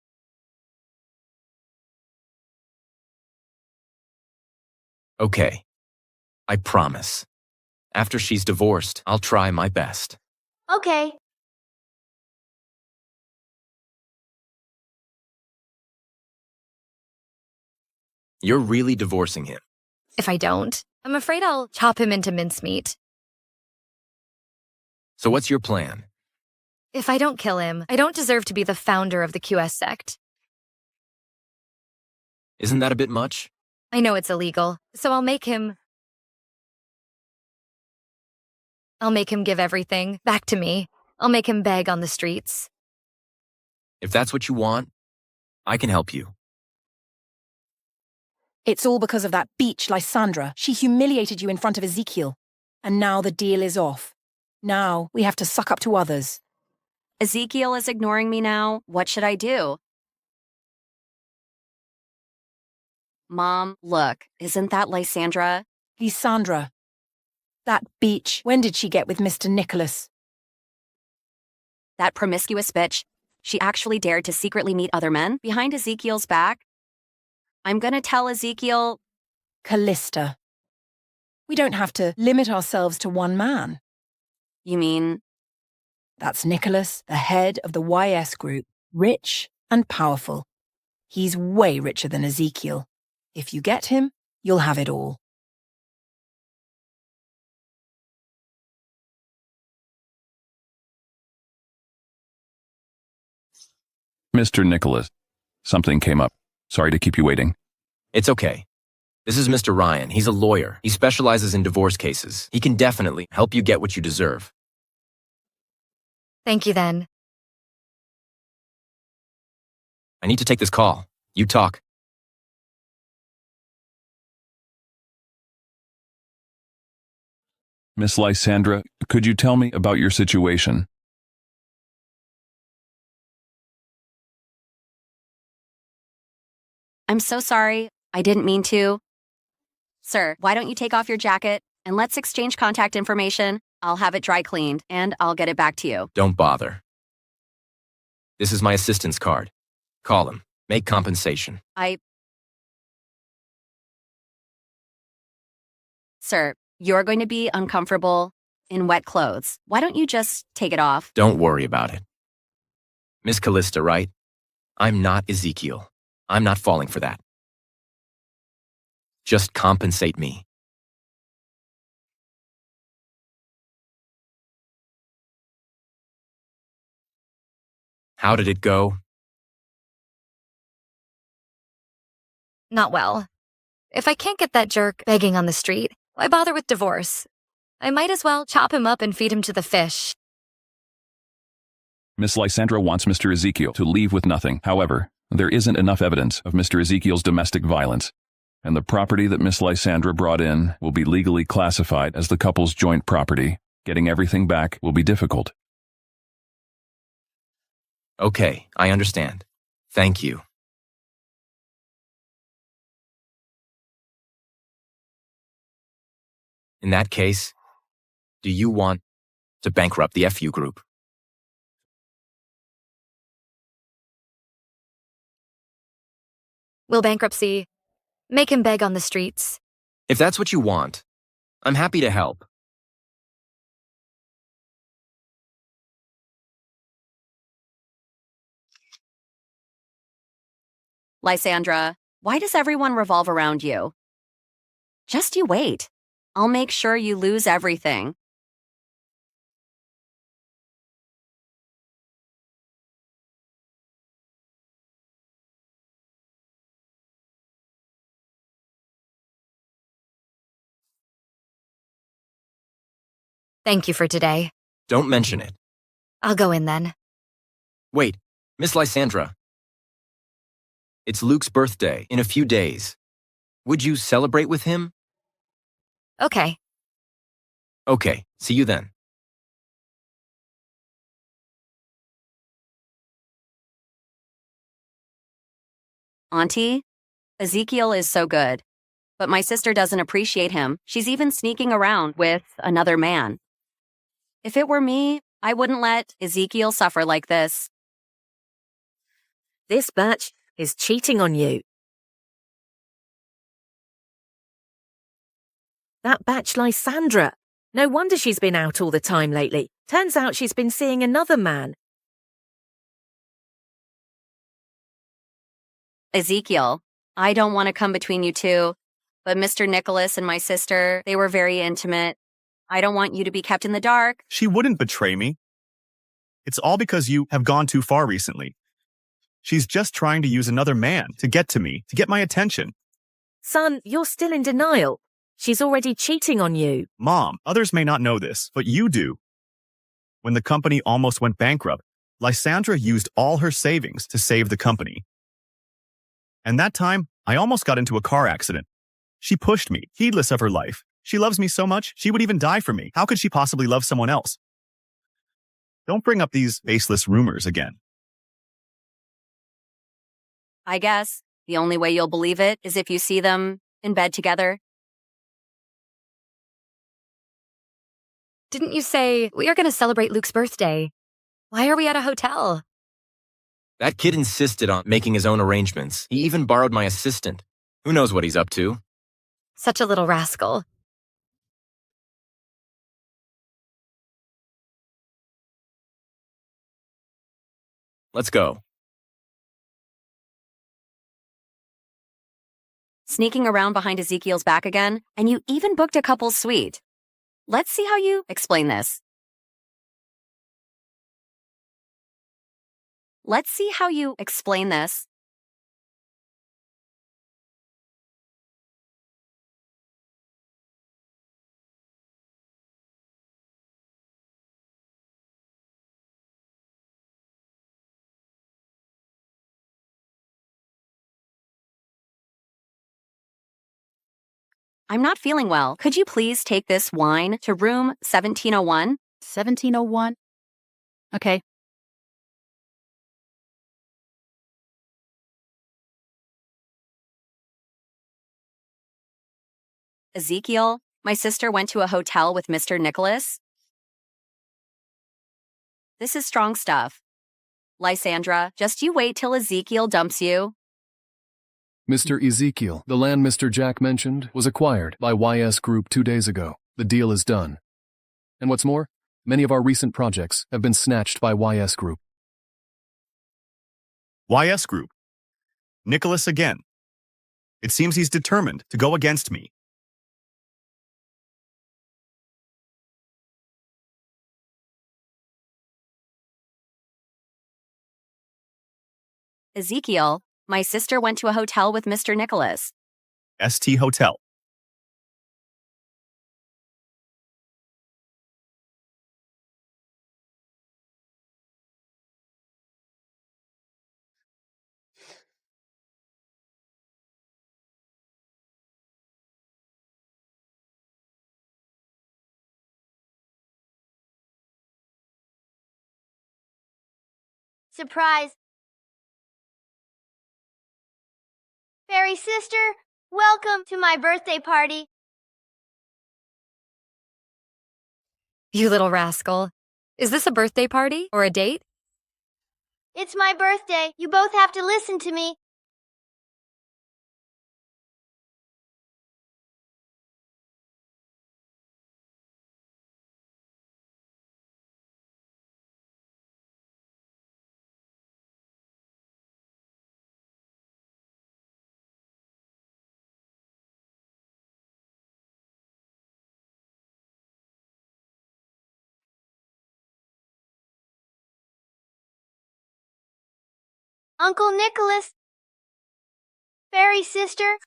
Okay. I promise. After she's divorced, I'll try my best. Okay. You're really divorcing him. If I don't, I'm afraid I'll chop him into mincemeat. So what's your plan? If I don't kill him, I don't deserve to be the founder of the QS sect. Isn't that a bit much? I know it's illegal, so I'll make him give everything back to me. I'll make him beg on the streets. If that's what you want, I can help you. It's all because of that beach, Lysandra. She humiliated you in front of Ezekiel. And now the deal is off. Now we have to suck up to others. Ezekiel is ignoring me now. What should I do? Mom, look, isn't that Lysandra? Lysandra. That beach. When did she get with Mr. Nicholas? That promiscuous bitch. She actually dared to secretly meet other men behind Ezekiel's back. I'm gonna tell Ezekiel... Kalista. We don't have to limit ourselves to one man. You mean... That's Nicholas, the head of the YS group, rich and powerful. He's way richer than Ezekiel. If you get him, you'll have it all. Mr. Nicholas, something came up. Sorry to keep you waiting. It's okay. This is Mr. Ryan. He's a lawyer. He specializes in divorce cases. He can definitely help you get what you deserve. Thank you then. I need to take this call. You talk. Miss Lysandra, could you tell me about your situation? I'm so sorry. I didn't mean to. Sir, why don't you take off your jacket and let's exchange contact information. I'll have it dry cleaned and I'll get it back to you. Don't bother. This is my assistant's card. Call him. Make compensation. Sir, you're going to be uncomfortable in wet clothes. Why don't you just take it off? Don't worry about it. Miss Kalista, right? I'm not Ezekiel. I'm not falling for that. Just compensate me. How did it go? Not well. If I can't get that jerk begging on the street, why bother with divorce? I might as well chop him up and feed him to the fish. Miss Lysandra wants Mr. Ezekiel to leave with nothing. However, there isn't enough evidence of Mr. Ezekiel's domestic violence, and the property that Miss Lysandra brought in will be legally classified as the couple's joint property. Getting everything back will be difficult. Okay, I understand. Thank you. In that case, do you want to bankrupt the FU group? Will bankruptcy make him beg on the streets? If that's what you want, I'm happy to help. Lysandra, why does everyone revolve around you? Just you wait. I'll make sure you lose everything. Thank you for today. Don't mention it. I'll go in then. Wait, Miss Lysandra. It's Luke's birthday in a few days. Would you celebrate with him? Okay. Okay, see you then. Auntie, Ezekiel is so good. But my sister doesn't appreciate him. She's even sneaking around with another man. If it were me, I wouldn't let Ezekiel suffer like this. This batch is cheating on you. That batch Lysandra. No wonder she's been out all the time lately. Turns out she's been seeing another man. Ezekiel, I don't want to come between you two, but Mr. Nicholas and my sister, they were very intimate. I don't want you to be kept in the dark. She wouldn't betray me. It's all because you have gone too far recently. She's just trying to use another man to get to me, to get my attention. Son, you're still in denial. She's already cheating on you. Mom, others may not know this, but you do. When the company almost went bankrupt, Lysandra used all her savings to save the company. And that time, I almost got into a car accident. She pushed me, heedless of her life. She loves me so much, she would even die for me. How could she possibly love someone else? Don't bring up these baseless rumors again. I guess the only way you'll believe it is if you see them in bed together. Didn't you say we are going to celebrate Luke's birthday? Why are we at a hotel? That kid insisted on making his own arrangements. He even borrowed my assistant. Who knows what he's up to? Such a little rascal. Let's go. Sneaking around behind Ezekiel's back again, and you even booked a couple's suite. Let's see how you explain this. Let's see how you explain this. I'm not feeling well. Could you please take this wine to room 1701? 1701? Okay. Ezekiel, my sister went to a hotel with Mr. Nicholas. This is strong stuff. Lysandra, just you wait till Ezekiel dumps you. Mr. Ezekiel, the land Mr. Jack mentioned was acquired by YS Group 2 days ago. The deal is done. And what's more, many of our recent projects have been snatched by YS Group. YS Group. Nicholas again. It seems he's determined to go against me. Ezekiel, my sister went to a hotel with Mr. Nicholas. ST Hotel. Surprise. Fairy sister, welcome to my birthday party. You little rascal. Is this a birthday party or a date? It's my birthday. You both have to listen to me. Uncle Nicholas. Fairy sister.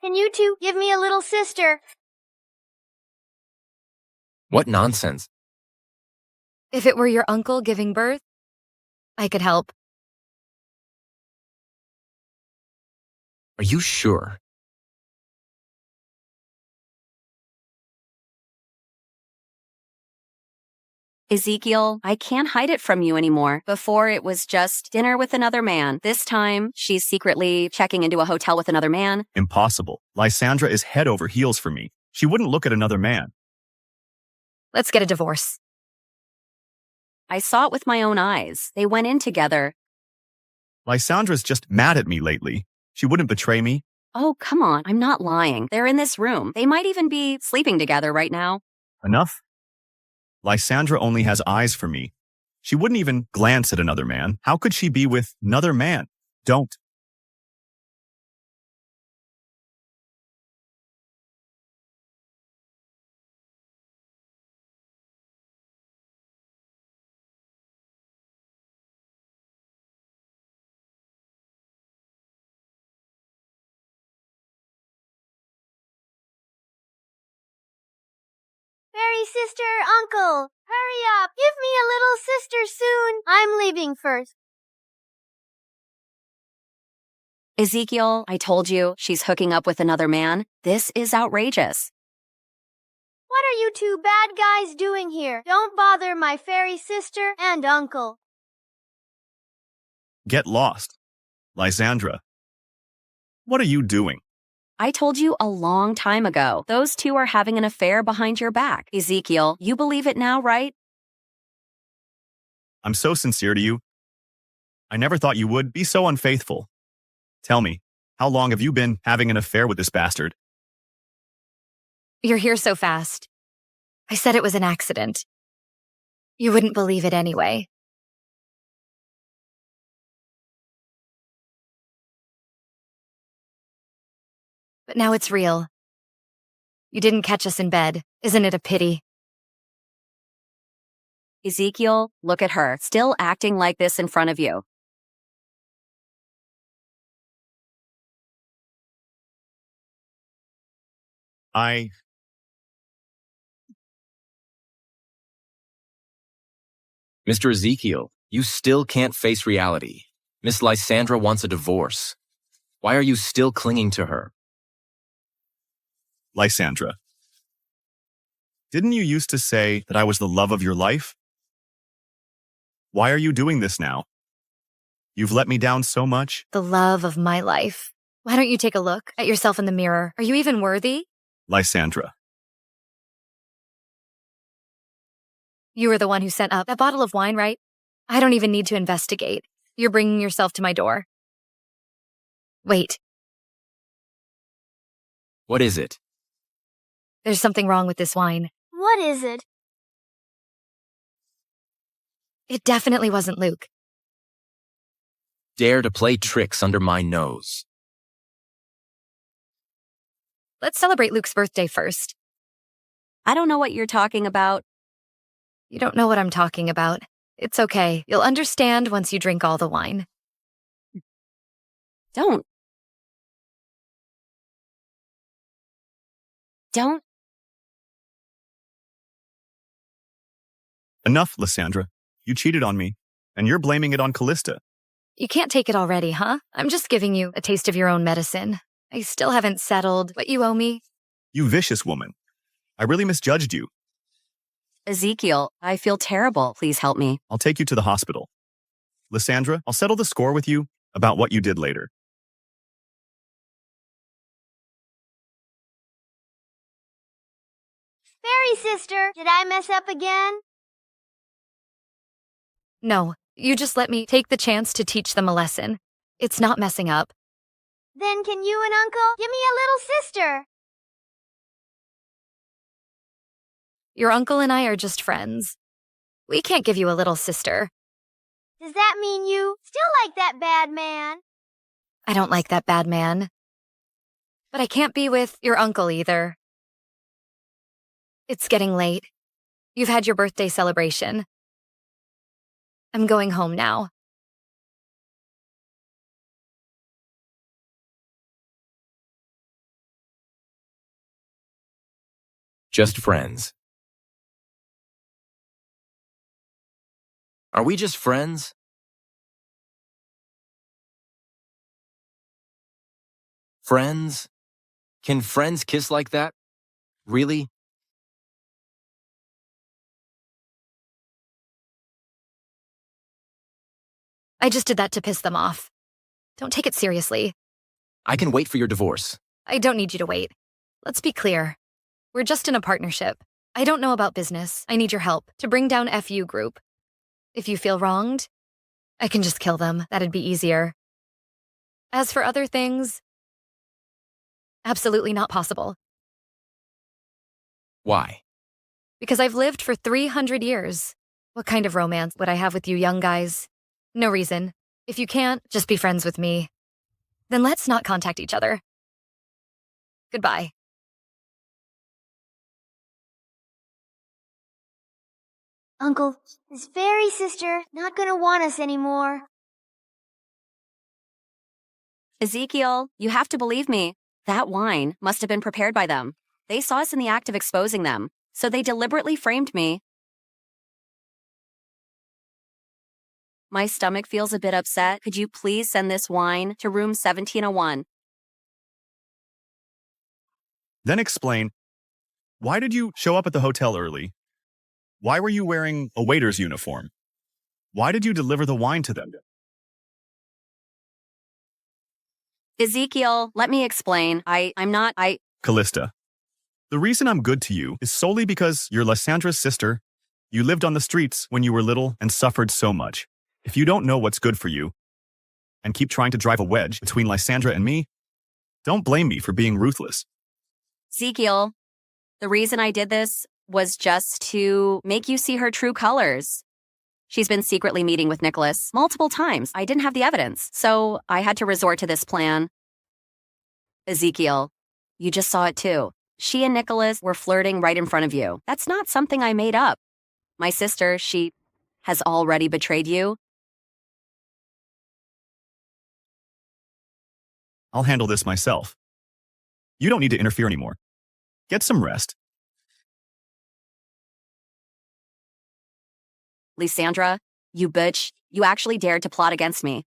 Can you two give me a little sister? What nonsense. If it were your uncle giving birth, I could help. Are you sure? Ezekiel, I can't hide it from you anymore. Before, it was just dinner with another man. This time, she's secretly checking into a hotel with another man. Impossible. Lysandra is head over heels for me. She wouldn't look at another man. Let's get a divorce. I saw it with my own eyes. They went in together. Lysandra's just mad at me lately. She wouldn't betray me. Oh, come on. I'm not lying. They're in this room. They might even be sleeping together right now. Enough? Lysandra only has eyes for me. She wouldn't even glance at another man. How could she be with another man? Don't. Fairy sister, uncle, hurry up. Give me a little sister soon. I'm leaving first. Ezekiel, I told you, she's hooking up with another man. This is outrageous. What are you two bad guys doing here? Don't bother my fairy sister and uncle. Get lost. Lysandra. What are you doing? I told you a long time ago. Those two are having an affair behind your back. Ezekiel, you believe it now, right? I'm so sincere to you. I never thought you would be so unfaithful. Tell me, how long have you been having an affair with this bastard? You're here so fast. I said it was an accident. You wouldn't believe it anyway. But now it's real. You didn't catch us in bed. Isn't it a pity? Ezekiel, look at her, still acting like this in front of you. Mr. Ezekiel, you still can't face reality. Miss Lysandra wants a divorce. Why are you still clinging to her? Lysandra. Didn't you used to say that I was the love of your life? Why are you doing this now? You've let me down so much. The love of my life. Why don't you take a look at yourself in the mirror? Are you even worthy? Lysandra. You were the one who sent up that bottle of wine, right? I don't even need to investigate. You're bringing yourself to my door. Wait. What is it? There's something wrong with this wine. What is it? It definitely wasn't Luke. Dare to play tricks under my nose. Let's celebrate Luke's birthday first. I don't know what you're talking about. You don't know what I'm talking about. It's okay. You'll understand once you drink all the wine. Don't. Enough, Lysandra. You cheated on me, and you're blaming it on Kalista. You can't take it already, huh? I'm just giving you a taste of your own medicine. I still haven't settled what you owe me. You vicious woman. I really misjudged you. Ezekiel, I feel terrible. Please help me. I'll take you to the hospital. Lysandra, I'll settle the score with you about what you did later. Fairy sister, did I mess up again? No, you just let me take the chance to teach them a lesson. It's not messing up. Then can you and Uncle give me a little sister? Your uncle and I are just friends. We can't give you a little sister. Does that mean you still like that bad man? I don't like that bad man. But I can't be with your uncle either. It's getting late. You've had your birthday celebration. I'm going home now. Just friends. Are we just friends? Friends? Can friends kiss like that? Really? I just did that to piss them off. Don't take it seriously. I can wait for your divorce. I don't need you to wait. Let's be clear. We're just in a partnership. I don't know about business. I need your help to bring down FU Group. If you feel wronged, I can just kill them. That'd be easier. As for other things, absolutely not possible. Why? Because I've lived for 300 years. What kind of romance would I have with you young guys? No reason. If you can't, just be friends with me. Then let's not contact each other. Goodbye. Uncle, is fairy sister not gonna want us anymore? Ezekiel, you have to believe me. That wine must have been prepared by them. They saw us in the act of exposing them, so they deliberately framed me. My stomach feels a bit upset. Could you please send this wine to room 1701? Then explain, why did you show up at the hotel early? Why were you wearing a waiter's uniform? Why did you deliver the wine to them? Ezekiel, let me explain. I'm not. Kalista, the reason I'm good to you is solely because you're Lysandra's sister. You lived on the streets when you were little and suffered so much. If you don't know what's good for you and keep trying to drive a wedge between Lysandra and me, don't blame me for being ruthless. Ezekiel, the reason I did this was just to make you see her true colors. She's been secretly meeting with Nicholas multiple times. I didn't have the evidence, so I had to resort to this plan. Ezekiel, you just saw it too. She and Nicholas were flirting right in front of you. That's not something I made up. My sister, she has already betrayed you. I'll handle this myself. You don't need to interfere anymore. Get some rest. Lysandra, you bitch, you actually dared to plot against me.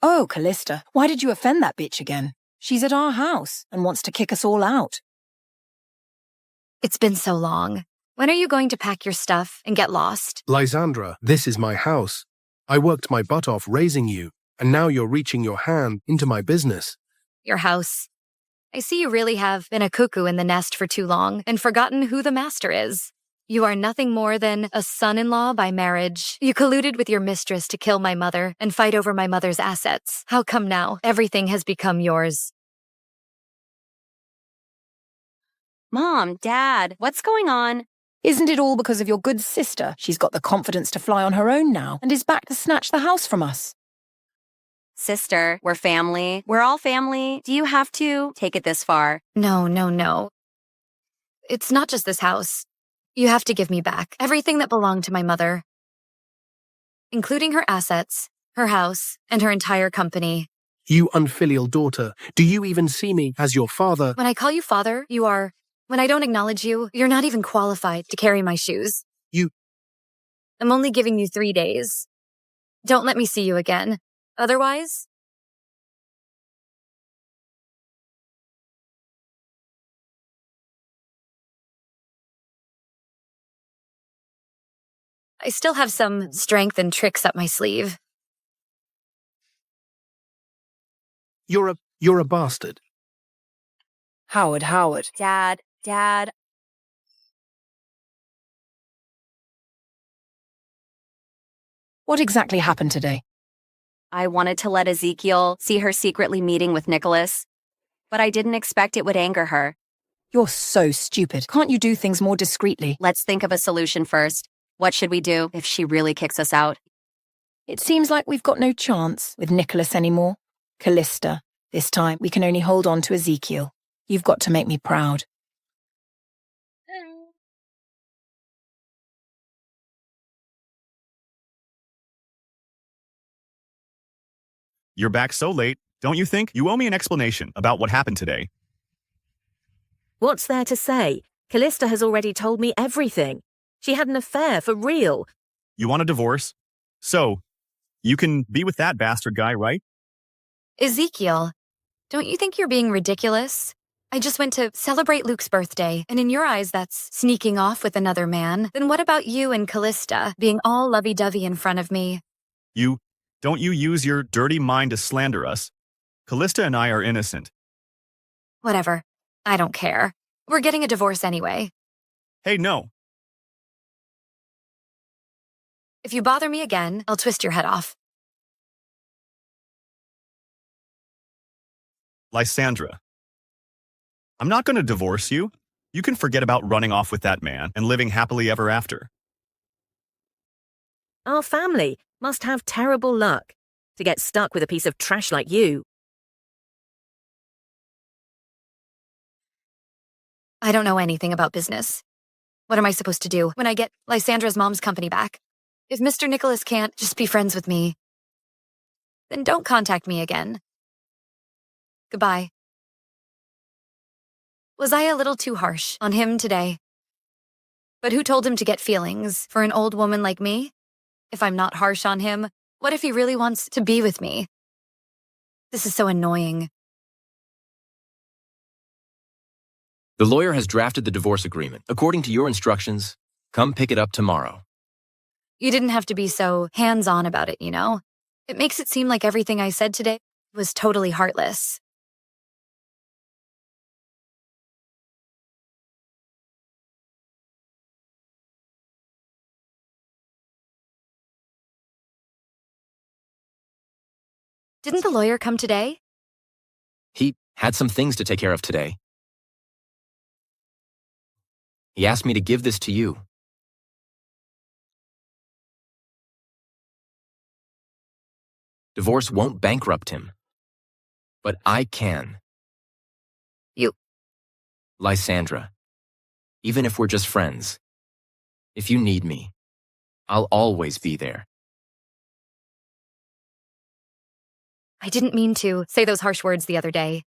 Oh, Kalista, why did you offend that bitch again? She's at our house and wants to kick us all out. It's been so long. When are you going to pack your stuff and get lost? Lysandra, this is my house. I worked my butt off raising you, and now you're reaching your hand into my business. Your house. I see you really have been a cuckoo in the nest for too long and forgotten who the master is. You are nothing more than a son-in-law by marriage. You colluded with your mistress to kill my mother and fight over my mother's assets. How come now everything has become yours? Mom, Dad, what's going on? Isn't it all because of your good sister? She's got the confidence to fly on her own now and is back to snatch the house from us. Sister, we're family. We're all family. Do you have to take it this far? No. It's not just this house. You have to give me back everything that belonged to my mother, including her assets, her house, and her entire company. You unfilial daughter, do you even see me as your father? When I call you father, you are. When I don't acknowledge you, you're not even qualified to carry my shoes. I'm only giving you 3 days. Don't let me see you again. Otherwise, I still have some strength and tricks up my sleeve. You're a bastard. Howard. Dad. What exactly happened today? I wanted to let Ezekiel see her secretly meeting with Nicholas, but I didn't expect it would anger her. You're so stupid. Can't you do things more discreetly? Let's think of a solution first. What should we do if she really kicks us out? It seems like we've got no chance with Nicholas anymore. Kalista, this time we can only hold on to Ezekiel. You've got to make me proud. You're back so late. Don't you think? You owe me an explanation about what happened today. What's there to say? Kalista has already told me everything. She had an affair for real. You want a divorce? So, you can be with that bastard guy, right? Ezekiel, don't you think you're being ridiculous? I just went to celebrate Luke's birthday, and in your eyes that's sneaking off with another man. Then what about you and Kalista being all lovey-dovey in front of me? Don't you use your dirty mind to slander us? Kalista and I are innocent. Whatever. I don't care. We're getting a divorce anyway. Hey, no. If you bother me again, I'll twist your head off. Lysandra, I'm not going to divorce you. You can forget about running off with that man and living happily ever after. Our family must have terrible luck to get stuck with a piece of trash like you. I don't know anything about business. What am I supposed to do when I get Lysandra's mom's company back? If Mr. Nicholas can't just be friends with me, then don't contact me again. Goodbye. Was I a little too harsh on him today? But who told him to get feelings for an old woman like me? If I'm not harsh on him, what if he really wants to be with me? This is so annoying. The lawyer has drafted the divorce agreement. According to your instructions, come pick it up tomorrow. You didn't have to be so hands-on about it, you know? It makes it seem like everything I said today was totally heartless. Didn't the lawyer come today? He had some things to take care of today. He asked me to give this to you. Divorce won't bankrupt him. But I can. You. Lysandra, even if we're just friends, if you need me, I'll always be there. I didn't mean to say those harsh words the other day.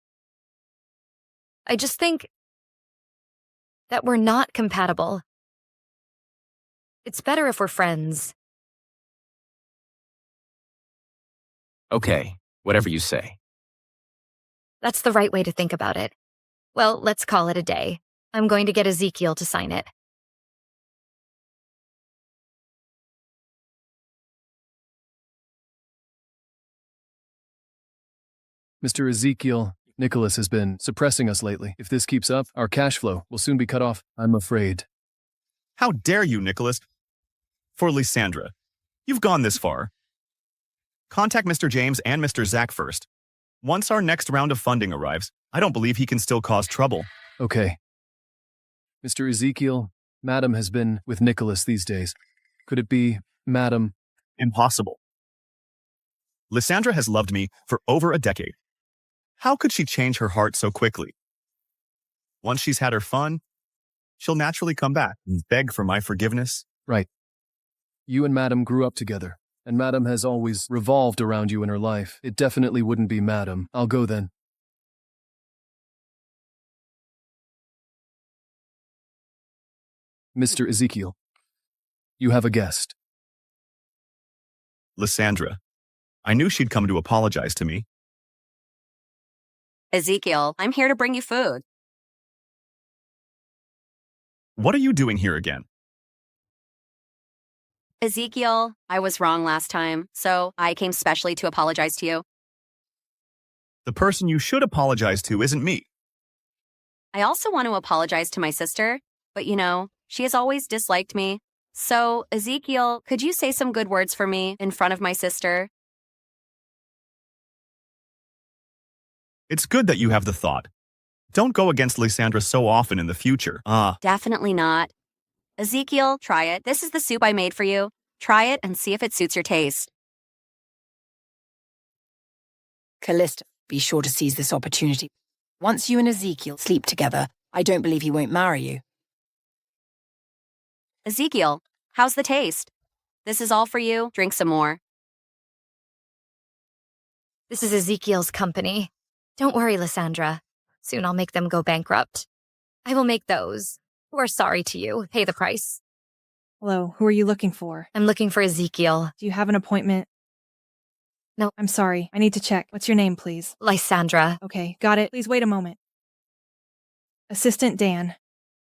I just think that we're not compatible. It's better if we're friends. Okay, whatever you say. That's the right way to think about it. Well, let's call it a day. I'm going to get Ezekiel to sign it. Mr. Ezekiel, Nicholas has been suppressing us lately. If this keeps up, our cash flow will soon be cut off, I'm afraid. How dare you, Nicholas? For Lysandra, you've gone this far. Contact Mr. James and Mr. Zach first. Once our next round of funding arrives, I don't believe he can still cause trouble. Okay. Mr. Ezekiel, Madam has been with Nicholas these days. Could it be Madam? Impossible. Lysandra has loved me for over a decade. How could she change her heart so quickly? Once she's had her fun, she'll naturally come back and beg for my forgiveness. Right. You and Madam grew up together, and Madam has always revolved around you in her life. It definitely wouldn't be Madam. I'll go then. Mr. Ezekiel, you have a guest. Lysandra, I knew she'd come to apologize to me. Ezekiel, I'm here to bring you food. What are you doing here again? Ezekiel, I was wrong last time, so I came specially to apologize to you. The person you should apologize to isn't me. I also want to apologize to my sister, but you know, she has always disliked me. So, Ezekiel, could you say some good words for me in front of my sister? It's good that you have the thought. Don't go against Lysandra so often in the future. Definitely not. Ezekiel, try it. This is the soup I made for you. Try it and see if it suits your taste. Kalista, be sure to seize this opportunity. Once you and Ezekiel sleep together, I don't believe he won't marry you. Ezekiel, how's the taste? This is all for you. Drink some more. This is Ezekiel's company. Don't worry, Lysandra. Soon I'll make them go bankrupt. I will make those who are sorry to you pay the price. Hello, who are you looking for? I'm looking for Ezekiel. Do you have an appointment? No. I'm sorry, I need to check. What's your name, please? Lysandra. Okay, got it. Please wait a moment. Assistant Dan.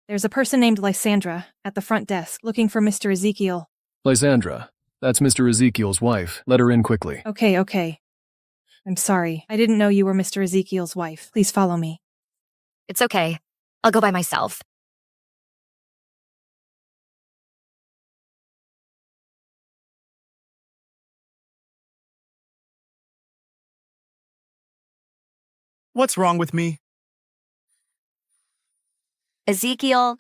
There's a person named Lysandra at the front desk looking for Mr. Ezekiel. Lysandra, that's Mr. Ezekiel's wife. Let her in quickly. Okay. I'm sorry. I didn't know you were Mr. Ezekiel's wife. Please follow me. It's okay. I'll go by myself. What's wrong with me? Ezekiel,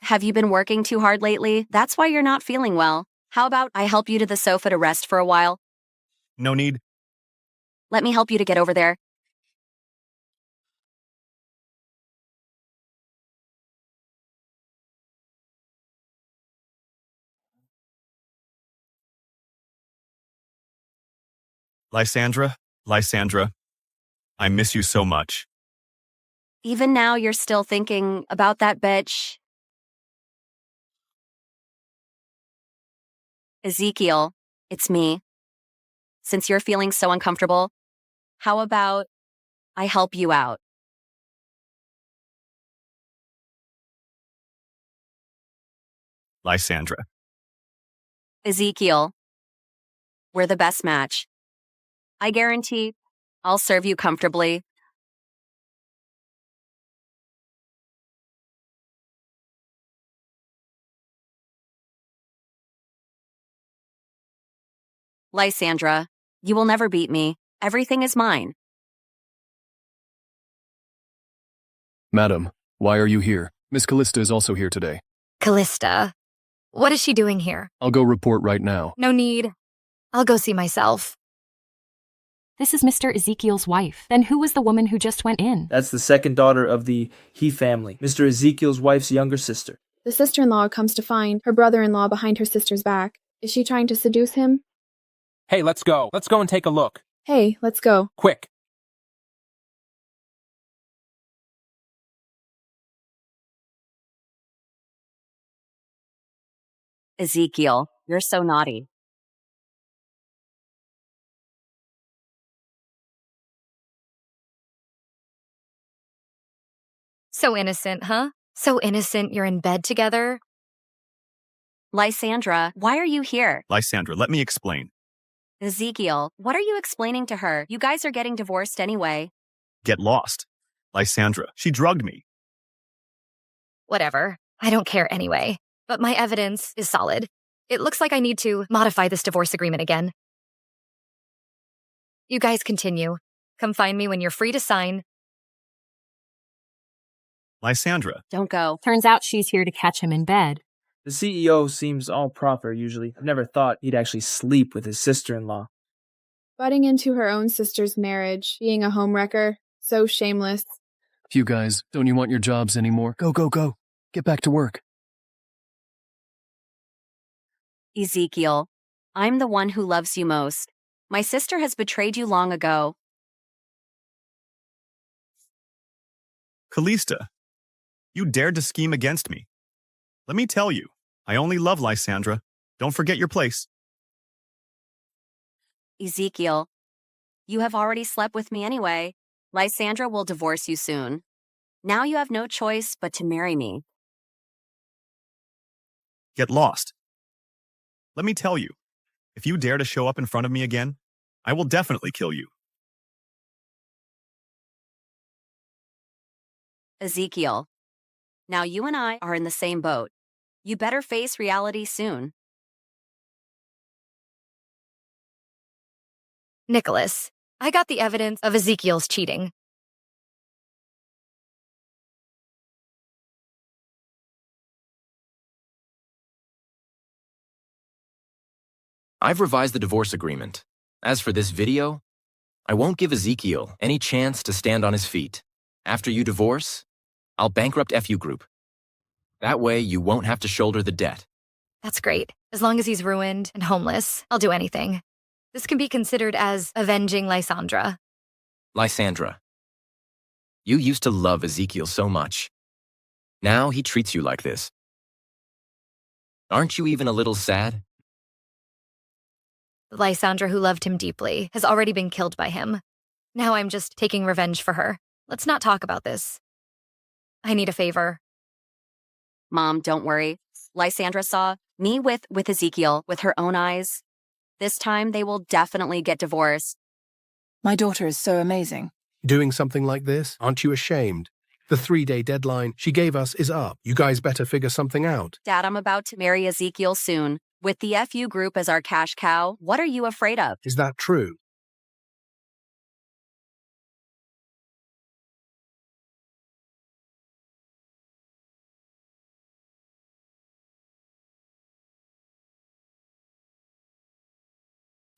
have you been working too hard lately? That's why you're not feeling well. How about I help you to the sofa to rest for a while? No need. Let me help you to get over there. Lysandra, I miss you so much. Even now, you're still thinking about that bitch. Ezekiel, it's me. Since you're feeling so uncomfortable, how about I help you out? Lysandra. Ezekiel, we're the best match. I guarantee I'll serve you comfortably. Lysandra, you will never beat me. Everything is mine. Madam, why are you here? Miss Kalista is also here today. Kalista. What is she doing here? I'll go report right now. No need. I'll go see myself. This is Mr. Ezekiel's wife. Then who was the woman who just went in? That's the second daughter of the He family, Mr. Ezekiel's wife's younger sister. The sister-in-law comes to find her brother-in-law behind her sister's back. Is she trying to seduce him? Hey, let's go. Let's go and take a look. Hey, let's go. Quick. Ezekiel, you're so naughty. So innocent, huh? So innocent you're in bed together? Lysandra, why are you here? Lysandra, let me explain. Ezekiel, what are you explaining to her? You guys are getting divorced anyway. Get lost. Lysandra, she drugged me. Whatever. I don't care anyway. But my evidence is solid. It looks like I need to modify this divorce agreement again. You guys continue. Come find me when you're free to sign. Lysandra. Don't go. Turns out she's here to catch him in bed. The CEO seems all proper usually. I've never thought he'd actually sleep with his sister-in-law. Butting into her own sister's marriage, being a homewrecker, so shameless. You guys, don't you want your jobs anymore? Go. Get back to work. Ezekiel, I'm the one who loves you most. My sister has betrayed you long ago. Kalista, you dared to scheme against me. Let me tell you, I only love Lysandra. Don't forget your place. Ezekiel, you have already slept with me anyway. Lysandra will divorce you soon. Now you have no choice but to marry me. Get lost. Let me tell you, if you dare to show up in front of me again, I will definitely kill you. Ezekiel, now you and I are in the same boat. You better face reality soon. Nicholas, I got the evidence of Ezekiel's cheating. I've revised the divorce agreement. As for this video, I won't give Ezekiel any chance to stand on his feet. After you divorce, I'll bankrupt FU Group. That way, you won't have to shoulder the debt. That's great. As long as he's ruined and homeless, I'll do anything. This can be considered as avenging Lysandra. Lysandra, you used to love Ezekiel so much. Now he treats you like this. Aren't you even a little sad? Lysandra, who loved him deeply, has already been killed by him. Now I'm just taking revenge for her. Let's not talk about this. I need a favor. Mom, don't worry. Lysandra saw me with Ezekiel with her own eyes. This time they will definitely get divorced. My daughter is so amazing. Doing something like this? Aren't you ashamed? The 3-day deadline she gave us is up. You guys better figure something out. Dad, I'm about to marry Ezekiel soon. With the FU group as our cash cow, what are you afraid of? Is that true?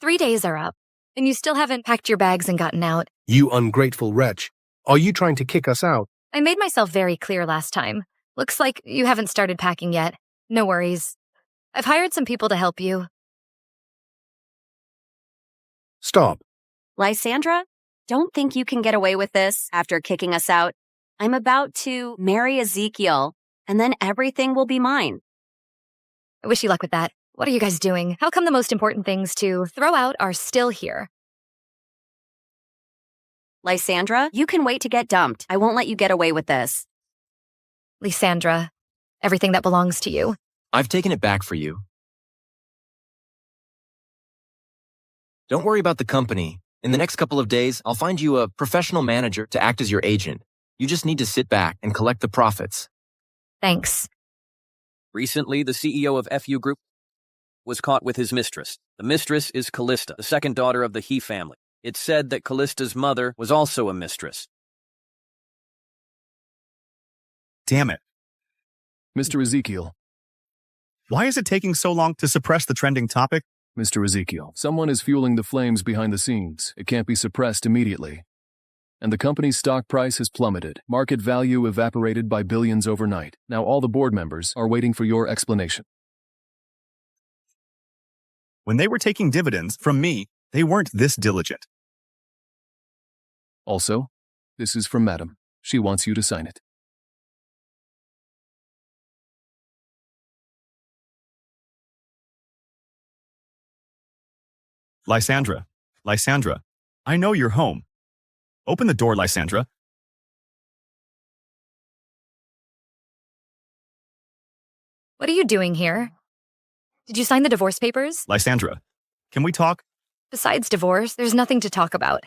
"3 days are up, and you still haven't packed your bags and gotten out. You ungrateful wretch. Are you trying to kick us out? I made myself very clear last time. Looks like you haven't started packing yet. No worries. I've hired some people to help you." Stop. Lysandra, don't think you can get away with this after kicking us out. I'm about to marry Ezekiel, and then everything will be mine. I wish you luck with that. What are you guys doing? How come the most important things to throw out are still here? Lysandra, you can wait to get dumped. I won't let you get away with this. Lysandra, everything that belongs to you. I've taken it back for you. Don't worry about the company. In the next couple of days, I'll find you a professional manager to act as your agent. You just need to sit back and collect the profits. Thanks. Recently, the CEO of FU Group was caught with his mistress. The mistress is Kalista, the second daughter of the He family. It's said that Kalista's mother was also a mistress. Damn it. Mr. Ezekiel. Why is it taking so long to suppress the trending topic? Mr. Ezekiel, someone is fueling the flames behind the scenes. It can't be suppressed immediately. And the company's stock price has plummeted. Market value evaporated by billions overnight. Now all the board members are waiting for your explanation. When they were taking dividends from me, they weren't this diligent. Also, this is from Madam. She wants you to sign it. Lysandra, I know you're home. Open the door, Lysandra. What are you doing here? Did you sign the divorce papers? Lysandra, can we talk? Besides divorce, there's nothing to talk about.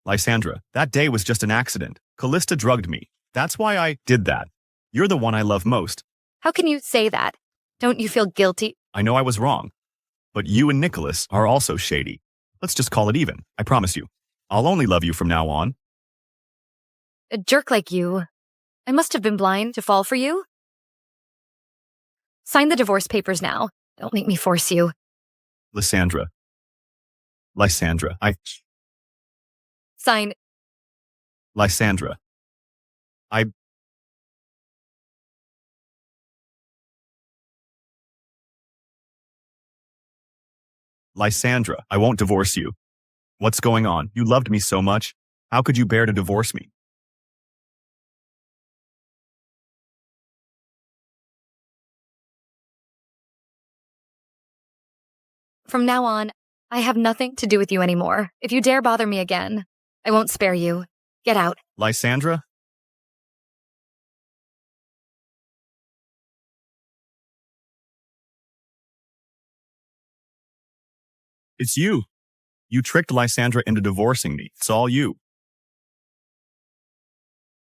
Lysandra, that day was just an accident. Kalista drugged me. That's why I did that. You're the one I love most. How can you say that? Don't you feel guilty? I know I was wrong. But you and Nicholas are also shady. Let's just call it even. I promise you. I'll only love you from now on. A jerk like you. I must have been blind to fall for you. Sign the divorce papers now. Don't make me force you. Lysandra, Sign. Lysandra. Lysandra, I won't divorce you. What's going on? You loved me so much. How could you bear to divorce me? From now on, I have nothing to do with you anymore. If you dare bother me again, I won't spare you. Get out. Lysandra? It's you. You tricked Lysandra into divorcing me. It's all you.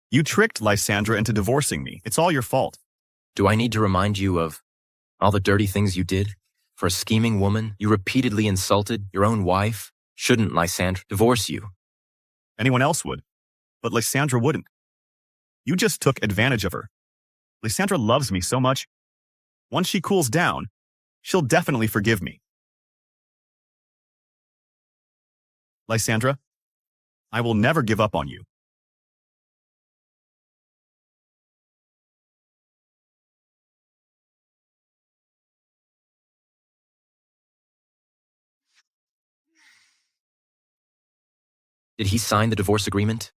You tricked Lysandra into divorcing me. It's all your fault. Do I need to remind you of all the dirty things you did? For a scheming woman, you repeatedly insulted your own wife. Shouldn't Lysandra divorce you? Anyone else would, but Lysandra wouldn't. You just took advantage of her. Lysandra loves me so much. Once she cools down, she'll definitely forgive me. Lysandra, I will never give up on you. Did he sign the divorce agreement?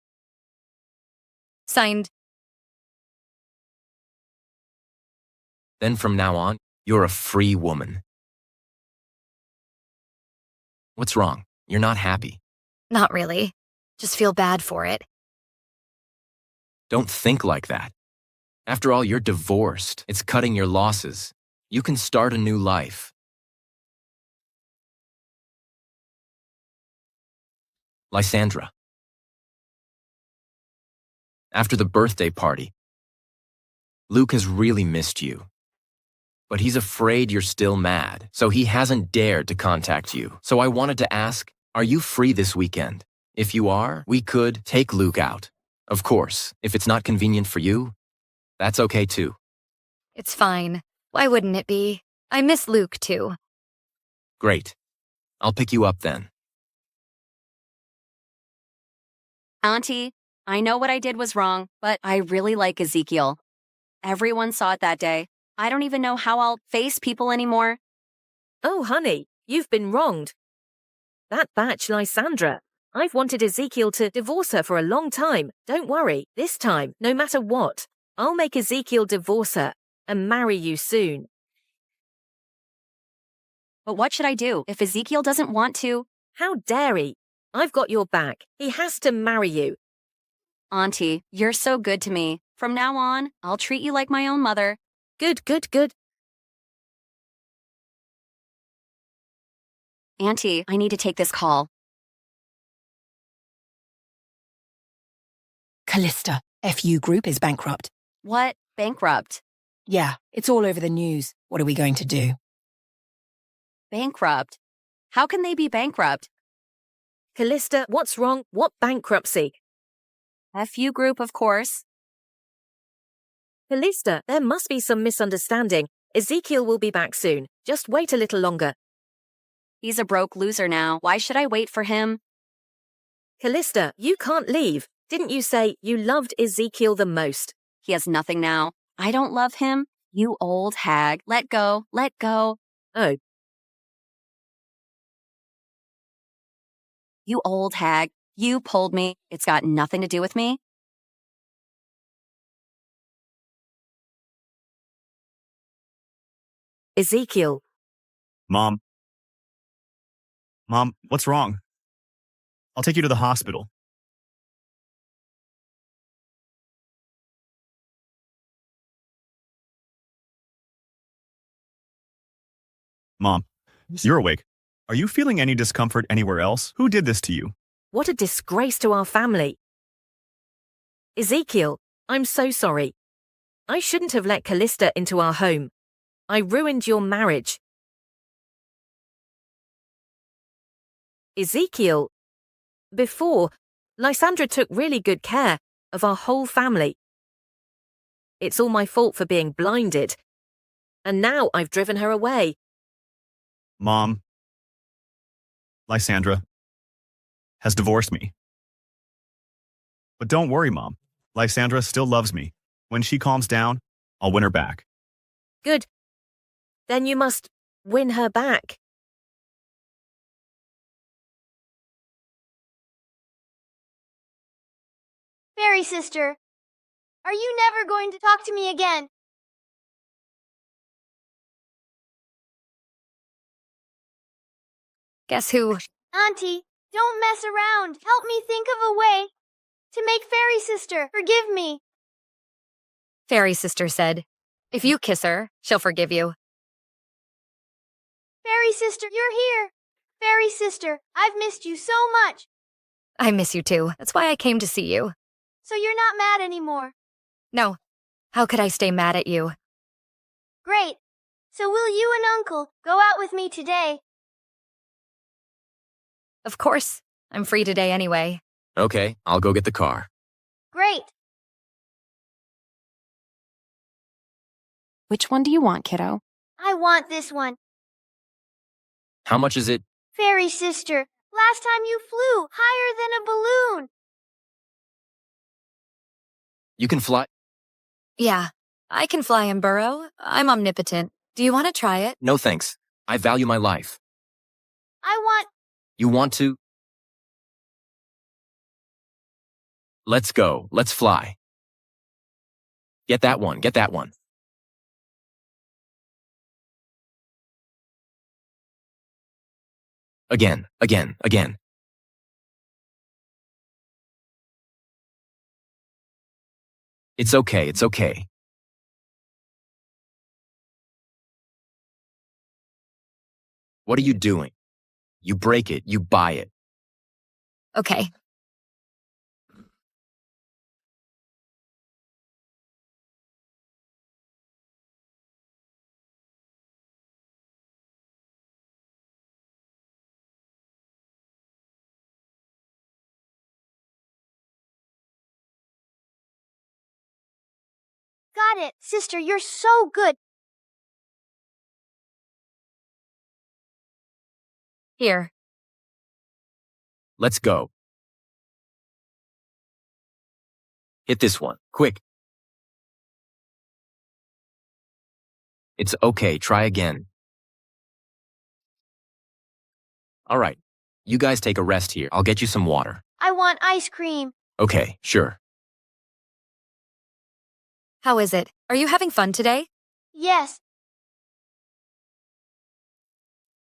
Signed. Then from now on, you're a free woman. What's wrong? You're not happy. Not really. Just feel bad for it. Don't think like that. After all, you're divorced. It's cutting your losses. You can start a new life. Lysandra. After the birthday party, Luke has really missed you. But he's afraid you're still mad, so he hasn't dared to contact you. So I wanted to ask, are you free this weekend? If you are, we could take Luke out. Of course, if it's not convenient for you, that's okay too. It's fine. Why wouldn't it be? I miss Luke too. Great. I'll pick you up then. Auntie, I know what I did was wrong, but I really like Ezekiel. Everyone saw it that day. I don't even know how I'll face people anymore. Oh, honey, you've been wronged. That batch, Lysandra. I've wanted Ezekiel to divorce her for a long time. Don't worry, this time, no matter what, I'll make Ezekiel divorce her and marry you soon. But what should I do if Ezekiel doesn't want to? How dare he? I've got your back. He has to marry you. Auntie, you're so good to me. From now on, I'll treat you like my own mother. Good, good, good. Auntie, I need to take this call. Kalista, FU Group is bankrupt. What? Bankrupt? Yeah, it's all over the news. What are we going to do? Bankrupt? How can they be bankrupt? Kalista, what's wrong? What bankruptcy? FU Group, of course. Kalista, there must be some misunderstanding. Ezekiel will be back soon. Just wait a little longer. He's a broke loser now. Why should I wait for him? Kalista, you can't leave. Didn't you say you loved Ezekiel the most? He has nothing now. I don't love him. You old hag. Let go. Let go. Oh. You old hag. You pulled me. It's got nothing to do with me. Ezekiel. Mom. Mom, what's wrong? I'll take you to the hospital. Mom, you're awake. Are you feeling any discomfort anywhere else? Who did this to you? What a disgrace to our family. Ezekiel, I'm so sorry. I shouldn't have let Kalista into our home. I ruined your marriage. Ezekiel, before, Lysandra took really good care of our whole family. It's all my fault for being blinded. And now I've driven her away. Mom, Lysandra has divorced me. But don't worry, Mom. Lysandra still loves me. When she calms down, I'll win her back. Good. Then you must win her back. Fairy sister, are you never going to talk to me again? Guess who? Auntie, don't mess around. Help me think of a way to make Fairy sister forgive me. Fairy sister said, if you kiss her, she'll forgive you. Fairy sister, you're here. Fairy sister, I've missed you so much. I miss you too. That's why I came to see you. So you're not mad anymore. No. How could I stay mad at you? Great. So will you and Uncle go out with me today? Of course. I'm free today anyway. Okay, I'll go get the car. Great. Which one do you want, kiddo? I want this one. How much is it? Fairy sister, last time you flew higher than a balloon. You can fly? Yeah, I can fly and burrow. I'm omnipotent. Do you want to try it? No thanks. I value my life. I want... You want to? Let's go. Let's fly. Get that one. Get that one. Again, again, again. It's okay. It's okay. What are you doing? You break it. You buy it. Okay. Got it, sister, you're so good. Here. Let's go. Hit this one. Quick. It's okay. Try again. All right. You guys take a rest here. I'll get you some water. I want ice cream. Okay, sure. How is it? Are you having fun today? Yes.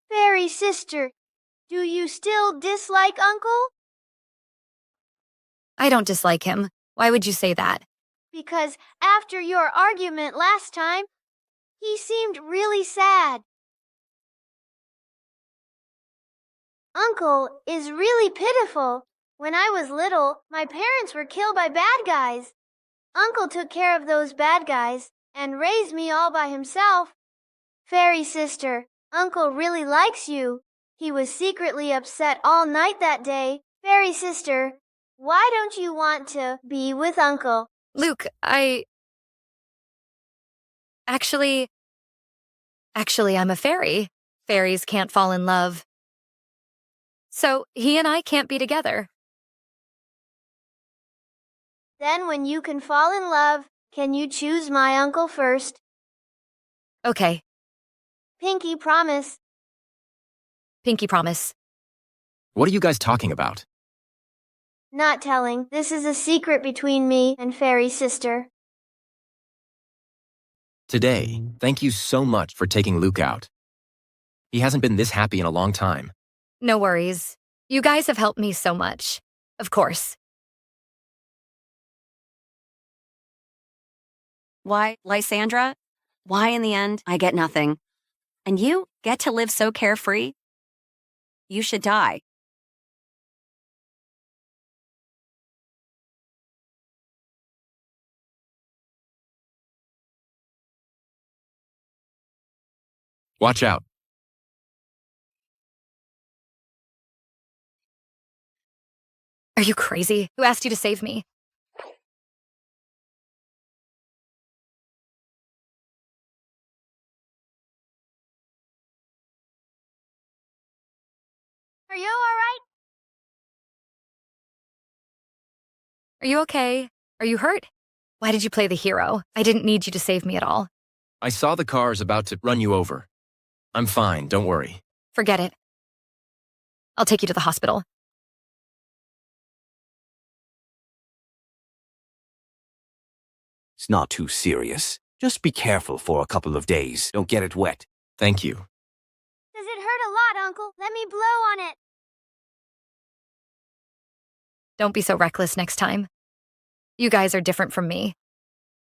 Fairy sister, do you still dislike Uncle? I don't dislike him. Why would you say that? Because after your argument last time, he seemed really sad. Uncle is really pitiful. When I was little, my parents were killed by bad guys. Uncle took care of those bad guys and raised me all by himself. Fairy sister, Uncle really likes you. He was secretly upset all night that day. Fairy sister, why don't you want to be with Uncle? Luke, Actually, I'm a fairy. Fairies can't fall in love. So he and I can't be together. Then when you can fall in love, can you choose my uncle first? Okay. Pinky promise. Pinky promise. What are you guys talking about? Not telling. This is a secret between me and Fairy sister. Today, thank you so much for taking Luke out. He hasn't been this happy in a long time. No worries. You guys have helped me so much. Of course. Why, Lysandra? Why in the end, I get nothing? And you get to live so carefree? You should die. Watch out. Are you crazy? Who asked you to save me? Are you alright? Are you okay? Are you hurt? Why did you play the hero? I didn't need you to save me at all. I saw the cars about to run you over. I'm fine, don't worry. Forget it. I'll take you to the hospital. It's not too serious. Just be careful for a couple of days. Don't get it wet. Thank you. Does it hurt a lot, Uncle? Let me blow on it. Don't be so reckless next time. You guys are different from me.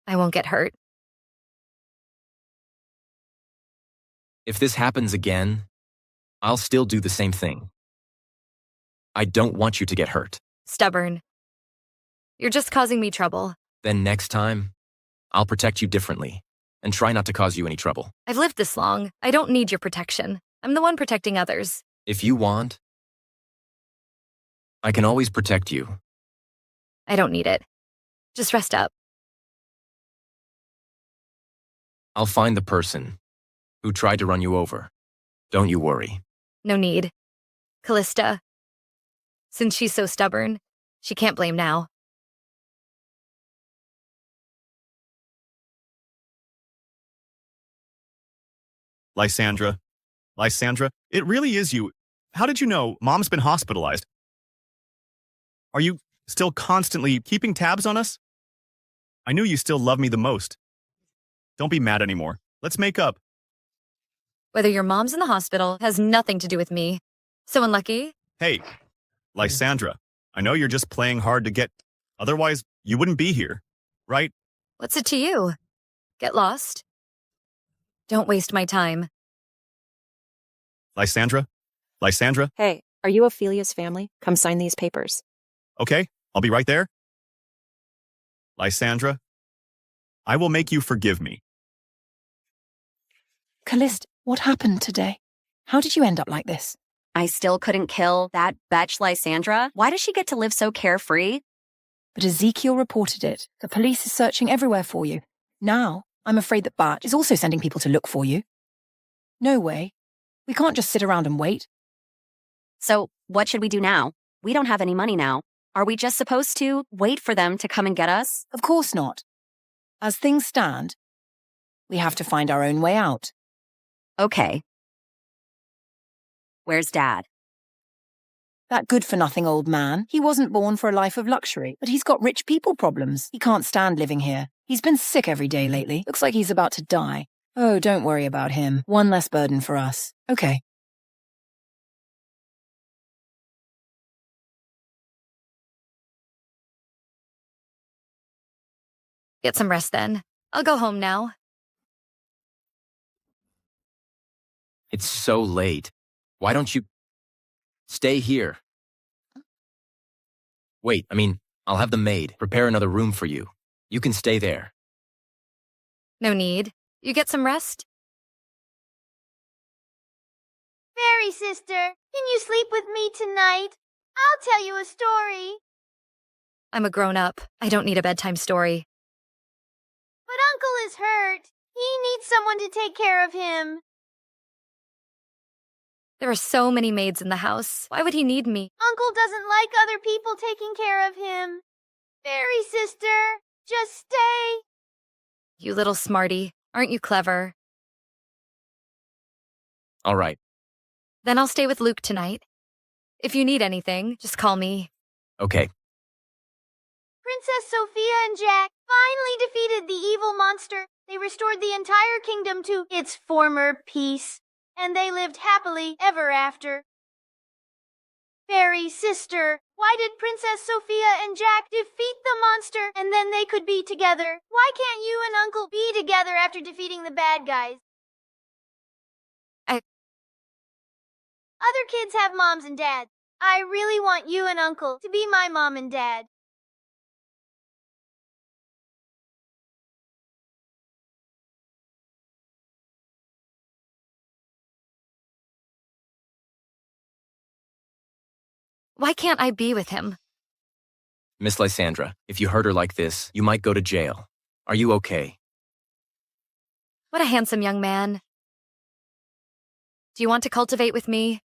I won't get hurt. If this happens again, I'll still do the same thing. I don't want you to get hurt. Stubborn. You're just causing me trouble. Then next time, I'll protect you differently and try not to cause you any trouble. I've lived this long. I don't need your protection. I'm the one protecting others. If you want, I can always protect you. I don't need it. Just rest up. I'll find the person who tried to run you over. Don't you worry. No need. Kalista. Since she's so stubborn, she can't blame now. Lysandra, it really is you. How did you know Mom's been hospitalized? Are you Still constantly keeping tabs on us? I knew you still love me the most. Don't be mad anymore. Let's make up. Whether your mom's in the hospital has nothing to do with me. So unlucky? Hey, Lysandra, I know you're just playing hard to get. Otherwise, you wouldn't be here, right? What's it to you? Get lost? Don't waste my time. Lysandra? Lysandra? Hey, are you Ophelia's family? Come sign these papers. Okay, I'll be right there. Lysandra, I will make you forgive me. Kalista, what happened today? How did you end up like this? I still couldn't kill that betch Lysandra. Why does she get to live so carefree? But Ezekiel reported it. The police is searching everywhere for you. Now, I'm afraid that Bart is also sending people to look for you. No way. We can't just sit around and wait. So, what should we do now? We don't have any money now. Are we just supposed to wait for them to come and get us? Of course not. As things stand, we have to find our own way out. Okay. Where's Dad? That good-for-nothing old man. He wasn't born for a life of luxury, but he's got rich people problems. He can't stand living here. He's been sick every day lately. Looks like he's about to die. Oh, don't worry about him. One less burden for us. Okay. Get some rest then. I'll go home now. It's so late. Why don't you stay here? Wait, I'll have the maid prepare another room for you. You can stay there. No need. You get some rest? Fairy sister, can you sleep with me tonight? I'll tell you a story. I'm a grown-up. I don't need a bedtime story. But Uncle is hurt. He needs someone to take care of him. There are so many maids in the house. Why would he need me? Uncle doesn't like other people taking care of him. Fairy sister, just stay. You little smarty. Aren't you clever? All right. Then I'll stay with Luke tonight. If you need anything, just call me. Okay. Princess Sophia and Jack finally defeated the evil monster. They restored the entire kingdom to its former peace, and they lived happily ever after. Fairy sister, why did Princess Sophia and Jack defeat the monster and then they could be together? Why can't you and Uncle be together after defeating the bad guys? Other kids have moms and dads. I really want you and Uncle to be my mom and dad. Why can't I be with him? Miss Lysandra, if you hurt her like this, you might go to jail. Are you okay? What a handsome young man. Do you want to cultivate with me?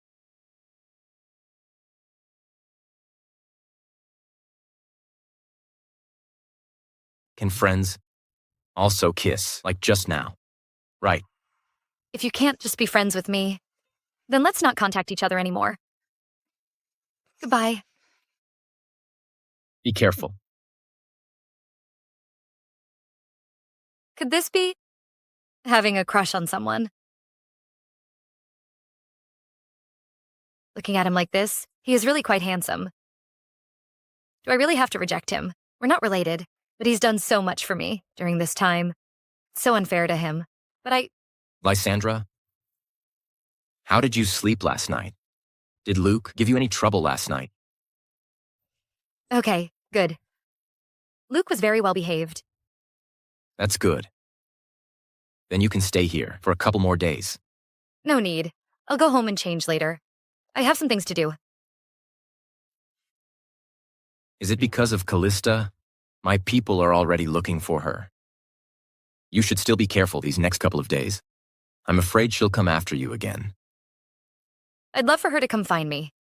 Can friends also kiss, like just now? Right. If you can't just be friends with me, then let's not contact each other anymore. Goodbye. Be careful. Could this be having a crush on someone? Looking at him like this, he is really quite handsome. Do I really have to reject him? We're not related, but he's done so much for me during this time. It's so unfair to him. But Lysandra, how did you sleep last night? Did Luke give you any trouble last night? Okay, good. Luke was very well behaved. That's good. Then you can stay here for a couple more days. No need. I'll go home and change later. I have some things to do. Is it because of Kalista? My people are already looking for her. You should still be careful these next couple of days. I'm afraid she'll come after you again. I'd love for her to come find me.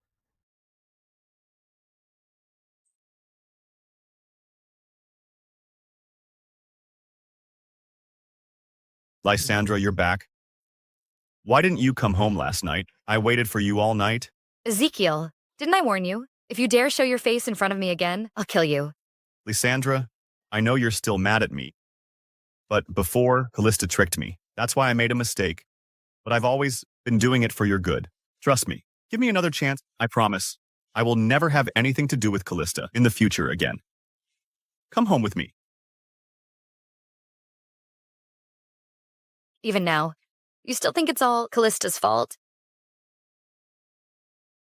Lysandra, you're back. Why didn't you come home last night? I waited for you all night. Ezekiel, didn't I warn you? If you dare show your face in front of me again, I'll kill you. Lysandra, I know you're still mad at me. But before, Kalista tricked me. That's why I made a mistake. But I've always been doing it for your good. Trust me. Give me another chance, I promise. I will never have anything to do with Kalista in the future again. Come home with me. Even now, you still think it's all Kallista's fault?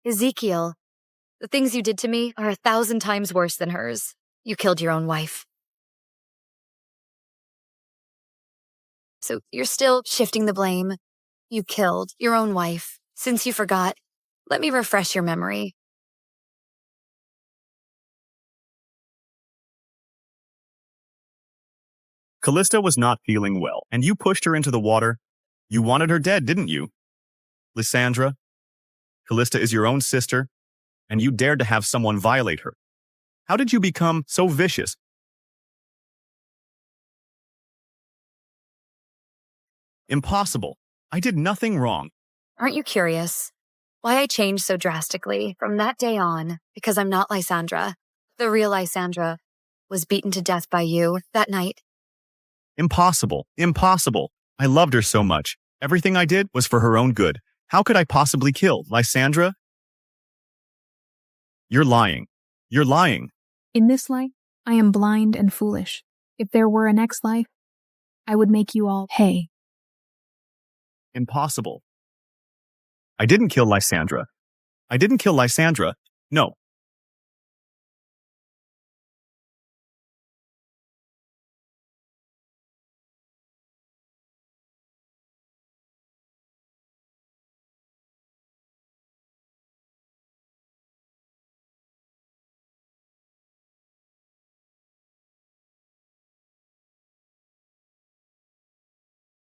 Ezekiel, the things you did to me are 1,000 times worse than hers. You killed your own wife. So you're still shifting the blame. You killed your own wife. Since you forgot, let me refresh your memory. Kalista was not feeling well, and you pushed her into the water. You wanted her dead, didn't you? Lysandra, Kalista is your own sister, and you dared to have someone violate her. How did you become so vicious? Impossible. I did nothing wrong. Aren't you curious why I changed so drastically from that day on? Because I'm not Lysandra. The real Lysandra was beaten to death by you that night. Impossible. Impossible. I loved her so much. Everything I did was for her own good. How could I possibly kill Lysandra? You're lying. You're lying. In this life, I am blind and foolish. If there were a next life, I would make you all pay. Impossible. I didn't kill Lysandra. I didn't kill Lysandra. No.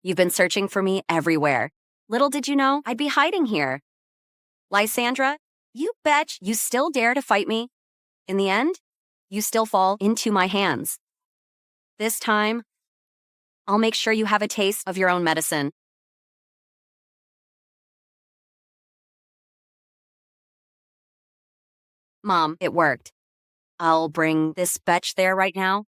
You've been searching for me everywhere. Little did you know I'd be hiding here. Lysandra, you bet you still dare to fight me. In the end, you still fall into my hands. This time, I'll make sure you have a taste of your own medicine. Mom, it worked. I'll bring this betch there right now.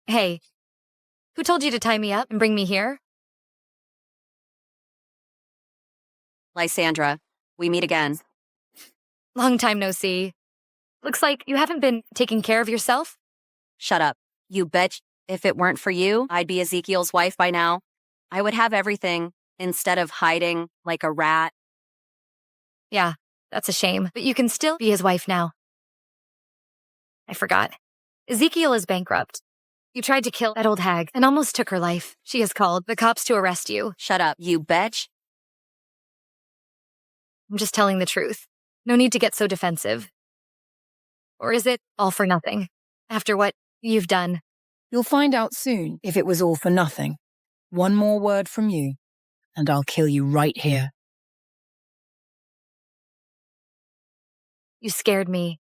Hey, who told you to tie me up and bring me here? Lysandra, we meet again. Long time no see. Looks like you haven't been taking care of yourself. Shut up. You bet if it weren't for you, I'd be Ezekiel's wife by now. I would have everything instead of hiding like a rat. Yeah, that's a shame, but you can still be his wife now. I forgot. Ezekiel is bankrupt. You tried to kill that old hag and almost took her life. She has called the cops to arrest you. Shut up, you betch. I'm just telling the truth. No need to get so defensive. Or is it all for nothing? After what you've done? You'll find out soon if it was all for nothing. One more word from you, and I'll kill you right here. You scared me.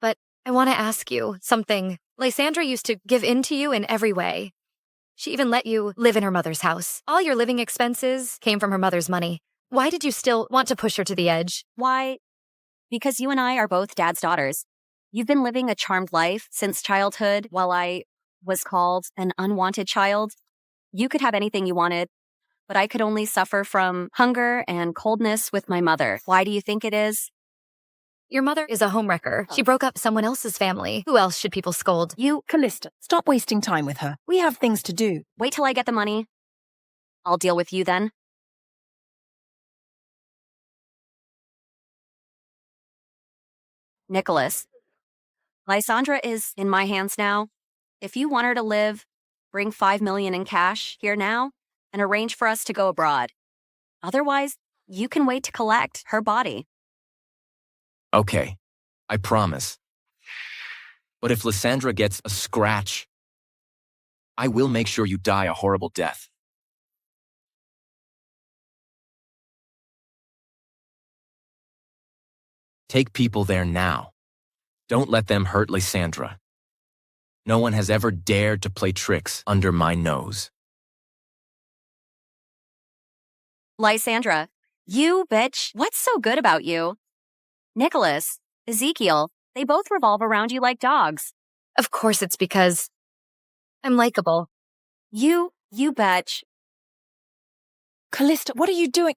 But I want to ask you something. Lysandra used to give in to you in every way. She even let you live in her mother's house. All your living expenses came from her mother's money. Why did you still want to push her to the edge? Why? Because you and I are both dad's daughters. You've been living a charmed life since childhood while I was called an unwanted child. You could have anything you wanted, but I could only suffer from hunger and coldness with my mother. Why do you think it is? Your mother is a homewrecker. She broke up someone else's family. Who else should people scold? You, Kalista, stop wasting time with her. We have things to do. Wait till I get the money. I'll deal with you then. Nicholas, Lysandra is in my hands now. If you want her to live, bring $5 million in cash here now and arrange for us to go abroad. Otherwise, you can wait to collect her body. Okay, I promise. But if Lysandra gets a scratch, I will make sure you die a horrible death. Take people there now. Don't let them hurt Lysandra. No one has ever dared to play tricks under my nose. Lysandra, you bitch, what's so good about you? Nicholas, Ezekiel, they both revolve around you like dogs. Of course it's because I'm likable. You bitch. Kalista, what are you doing?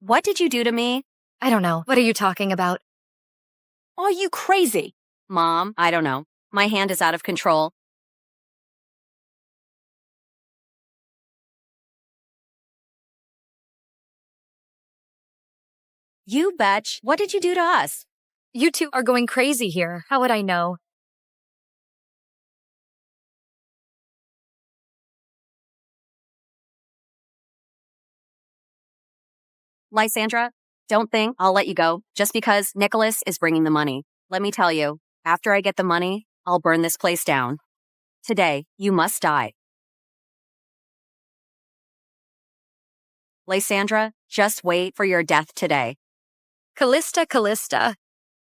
What did you do to me? I don't know. What are you talking about? Are you crazy? Mom, I don't know. My hand is out of control. You betch. What did you do to us? You two are going crazy here. How would I know? Lysandra, don't think I'll let you go just because Nicholas is bringing the money. Let me tell you, after I get the money, I'll burn this place down. Today, you must die. Lysandra, just wait for your death today. Kalista.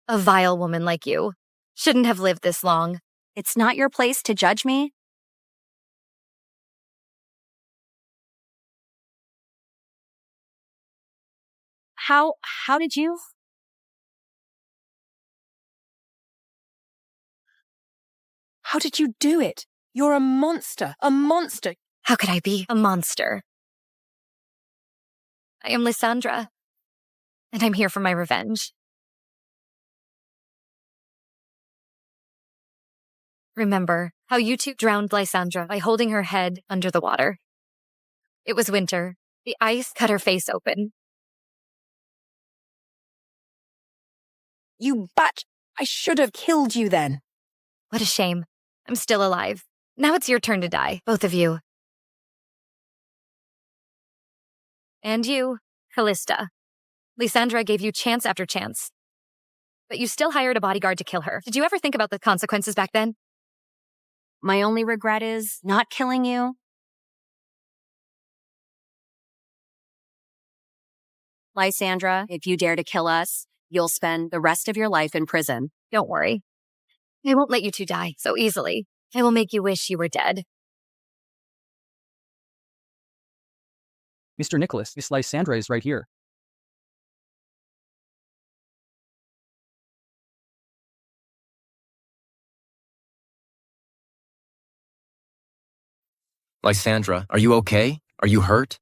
A vile woman like you. Shouldn't have lived this long. It's not your place to judge me. How did you? How did you do it? You're a monster. A monster. How could I be a monster? I am Lysandra, and I'm here for my revenge. Remember how you two drowned Lysandra by holding her head under the water. It was winter. The ice cut her face open. You bat! I should have killed you then. What a shame. I'm still alive. Now it's your turn to die, both of you. And you, Kalista. Lysandra gave you chance after chance. But you still hired a bodyguard to kill her. Did you ever think about the consequences back then? My only regret is not killing you. Lysandra, if you dare to kill us, you'll spend the rest of your life in prison. Don't worry. I won't let you two die so easily. I will make you wish you were dead. Mr. Nicholas, Miss Lysandra is right here. Lysandra, are you okay? Are you hurt?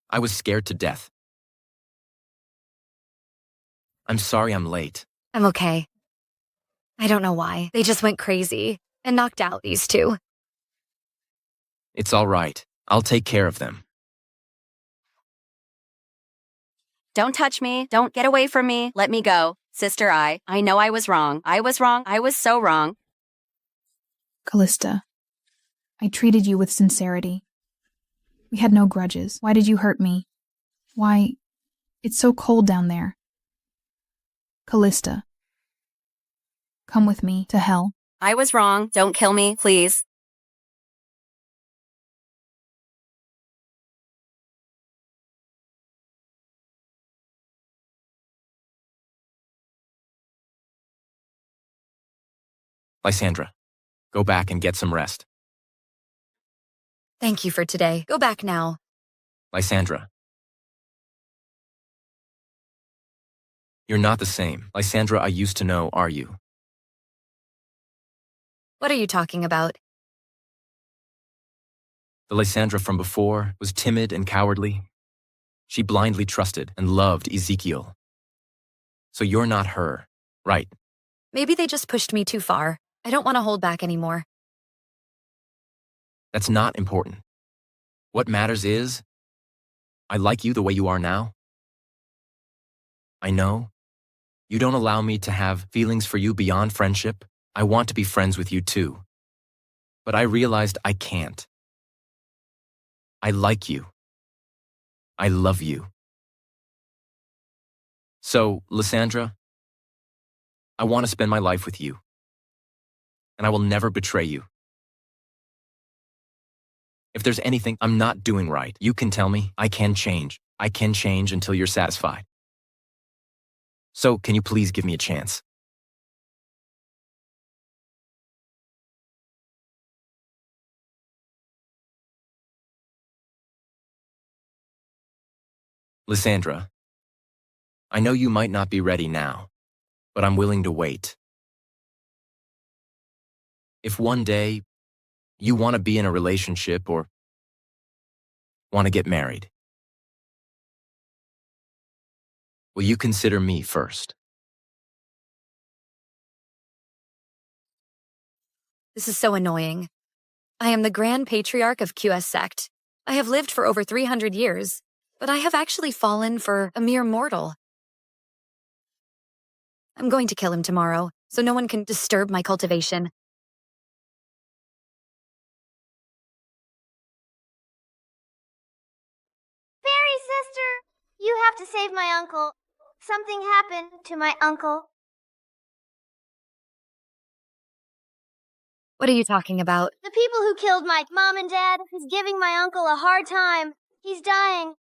I was scared to death. I'm sorry I'm late. I'm okay. I don't know why. They just went crazy and knocked out these two. It's all right. I'll take care of them. Don't touch me. Don't get away from me. Let me go. Sister, I know I was wrong. I was wrong. I was so wrong. Kalista, I treated you with sincerity. We had no grudges. Why did you hurt me? Why, it's so cold down there. Kalista, come with me to hell. I was wrong. Don't kill me, please. Lysandra, go back and get some rest. Thank you for today. Go back now. Lysandra. You're not the same Lysandra I used to know, are you? What are you talking about? The Lysandra from before was timid and cowardly. She blindly trusted and loved Ezekiel. So you're not her, right? Maybe they just pushed me too far. I don't want to hold back anymore. That's not important. What matters is, I like you the way you are now. I know you don't allow me to have feelings for you beyond friendship. I want to be friends with you too. But I realized I can't. I like you. I love you. So, Lysandra, I want to spend my life with you. And I will never betray you. If there's anything I'm not doing right, you can tell me. I can change. I can change until you're satisfied. So, can you please give me a chance? Lysandra, I know you might not be ready now, but I'm willing to wait. If one day you want to be in a relationship or want to get married, will you consider me first? This is so annoying. I am the Grand Patriarch of QS Sect. I have lived for over 300 years, but I have actually fallen for a mere mortal. I'm going to kill him tomorrow, so no one can disturb my cultivation. Fairy sister, you have to save my uncle. Something happened to my uncle. What are you talking about? The people who killed my mom and dad is giving my uncle a hard time. He's dying.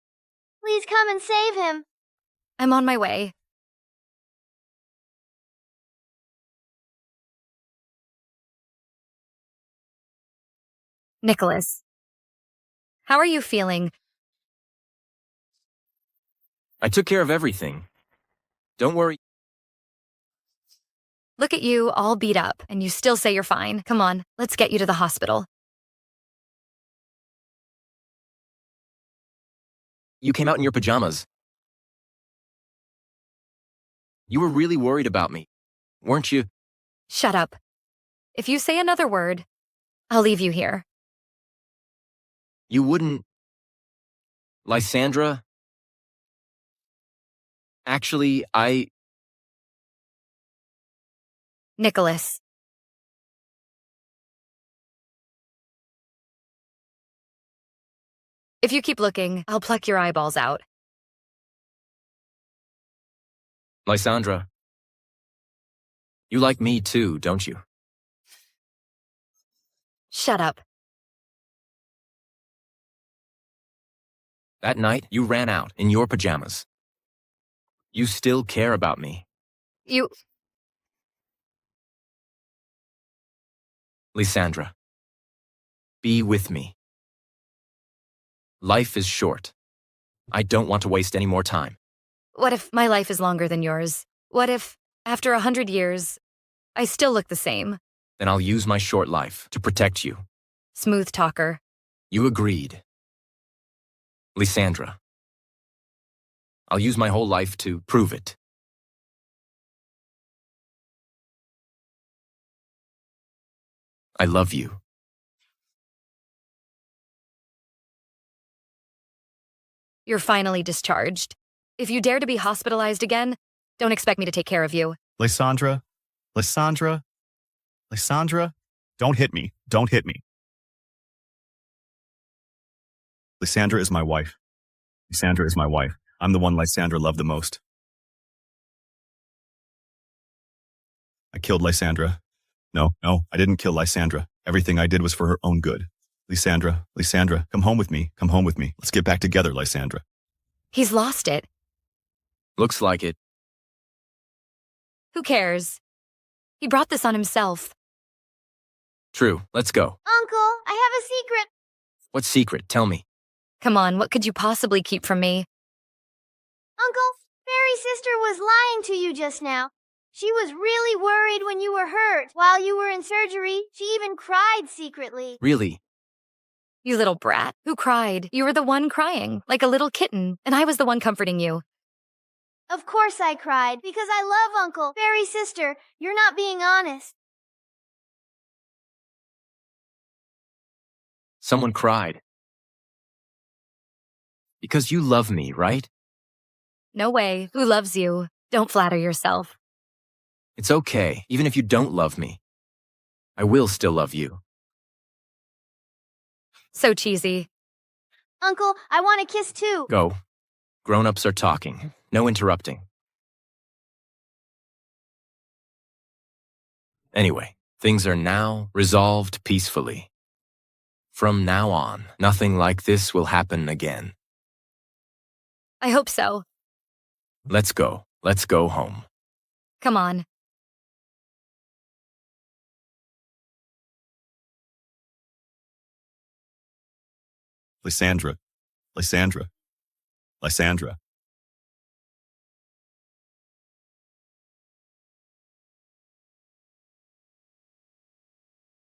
Please come and save him. I'm on my way. Nicholas, how are you feeling? I took care of everything. Don't worry. Look at you, all beat up, and you still say you're fine. Come on, let's get you to the hospital. You came out in your pajamas. You were really worried about me, weren't you? Shut up. If you say another word, I'll leave you here. You wouldn't... Lysandra? Actually, Nicholas. If you keep looking, I'll pluck your eyeballs out. Lysandra. You like me too, don't you? Shut up. That night, you ran out in your pajamas. You still care about me. You... Lysandra. Be with me. Life is short. I don't want to waste any more time. What if my life is longer than yours? What if, after 100 years, I still look the same? Then I'll use my short life to protect you. Smooth talker. You agreed. Lysandra. I'll use my whole life to prove it. I love you. You're finally discharged. If you dare to be hospitalized again, don't expect me to take care of you. Lysandra, don't hit me. Don't hit me. Lysandra is my wife. Lysandra is my wife. I'm the one Lysandra loved the most. I killed Lysandra. No, I didn't kill Lysandra. Everything I did was for her own good. Lysandra, come home with me. Come home with me. Let's get back together, Lysandra. He's lost it. Looks like it. Who cares? He brought this on himself. True. Let's go. Uncle, I have a secret. What secret? Tell me. Come on, what could you possibly keep from me? Uncle, Fairy Sister was lying to you just now. She was really worried when you were hurt. While you were in surgery, she even cried secretly. Really? You little brat. Who cried? You were the one crying, like a little kitten, and I was the one comforting you. Of course I cried, because I love Uncle. Fairy Sister, you're not being honest. Someone cried. Because you love me, right? No way. Who loves you? Don't flatter yourself. It's okay, even if you don't love me. I will still love you. So cheesy. Uncle, I want a kiss too. Go. Grown-ups are talking. No interrupting. Anyway, things are now resolved peacefully. From now on, nothing like this will happen again. I hope so. Let's go. Let's go home. Come on. Lysandra. Lysandra. Lysandra.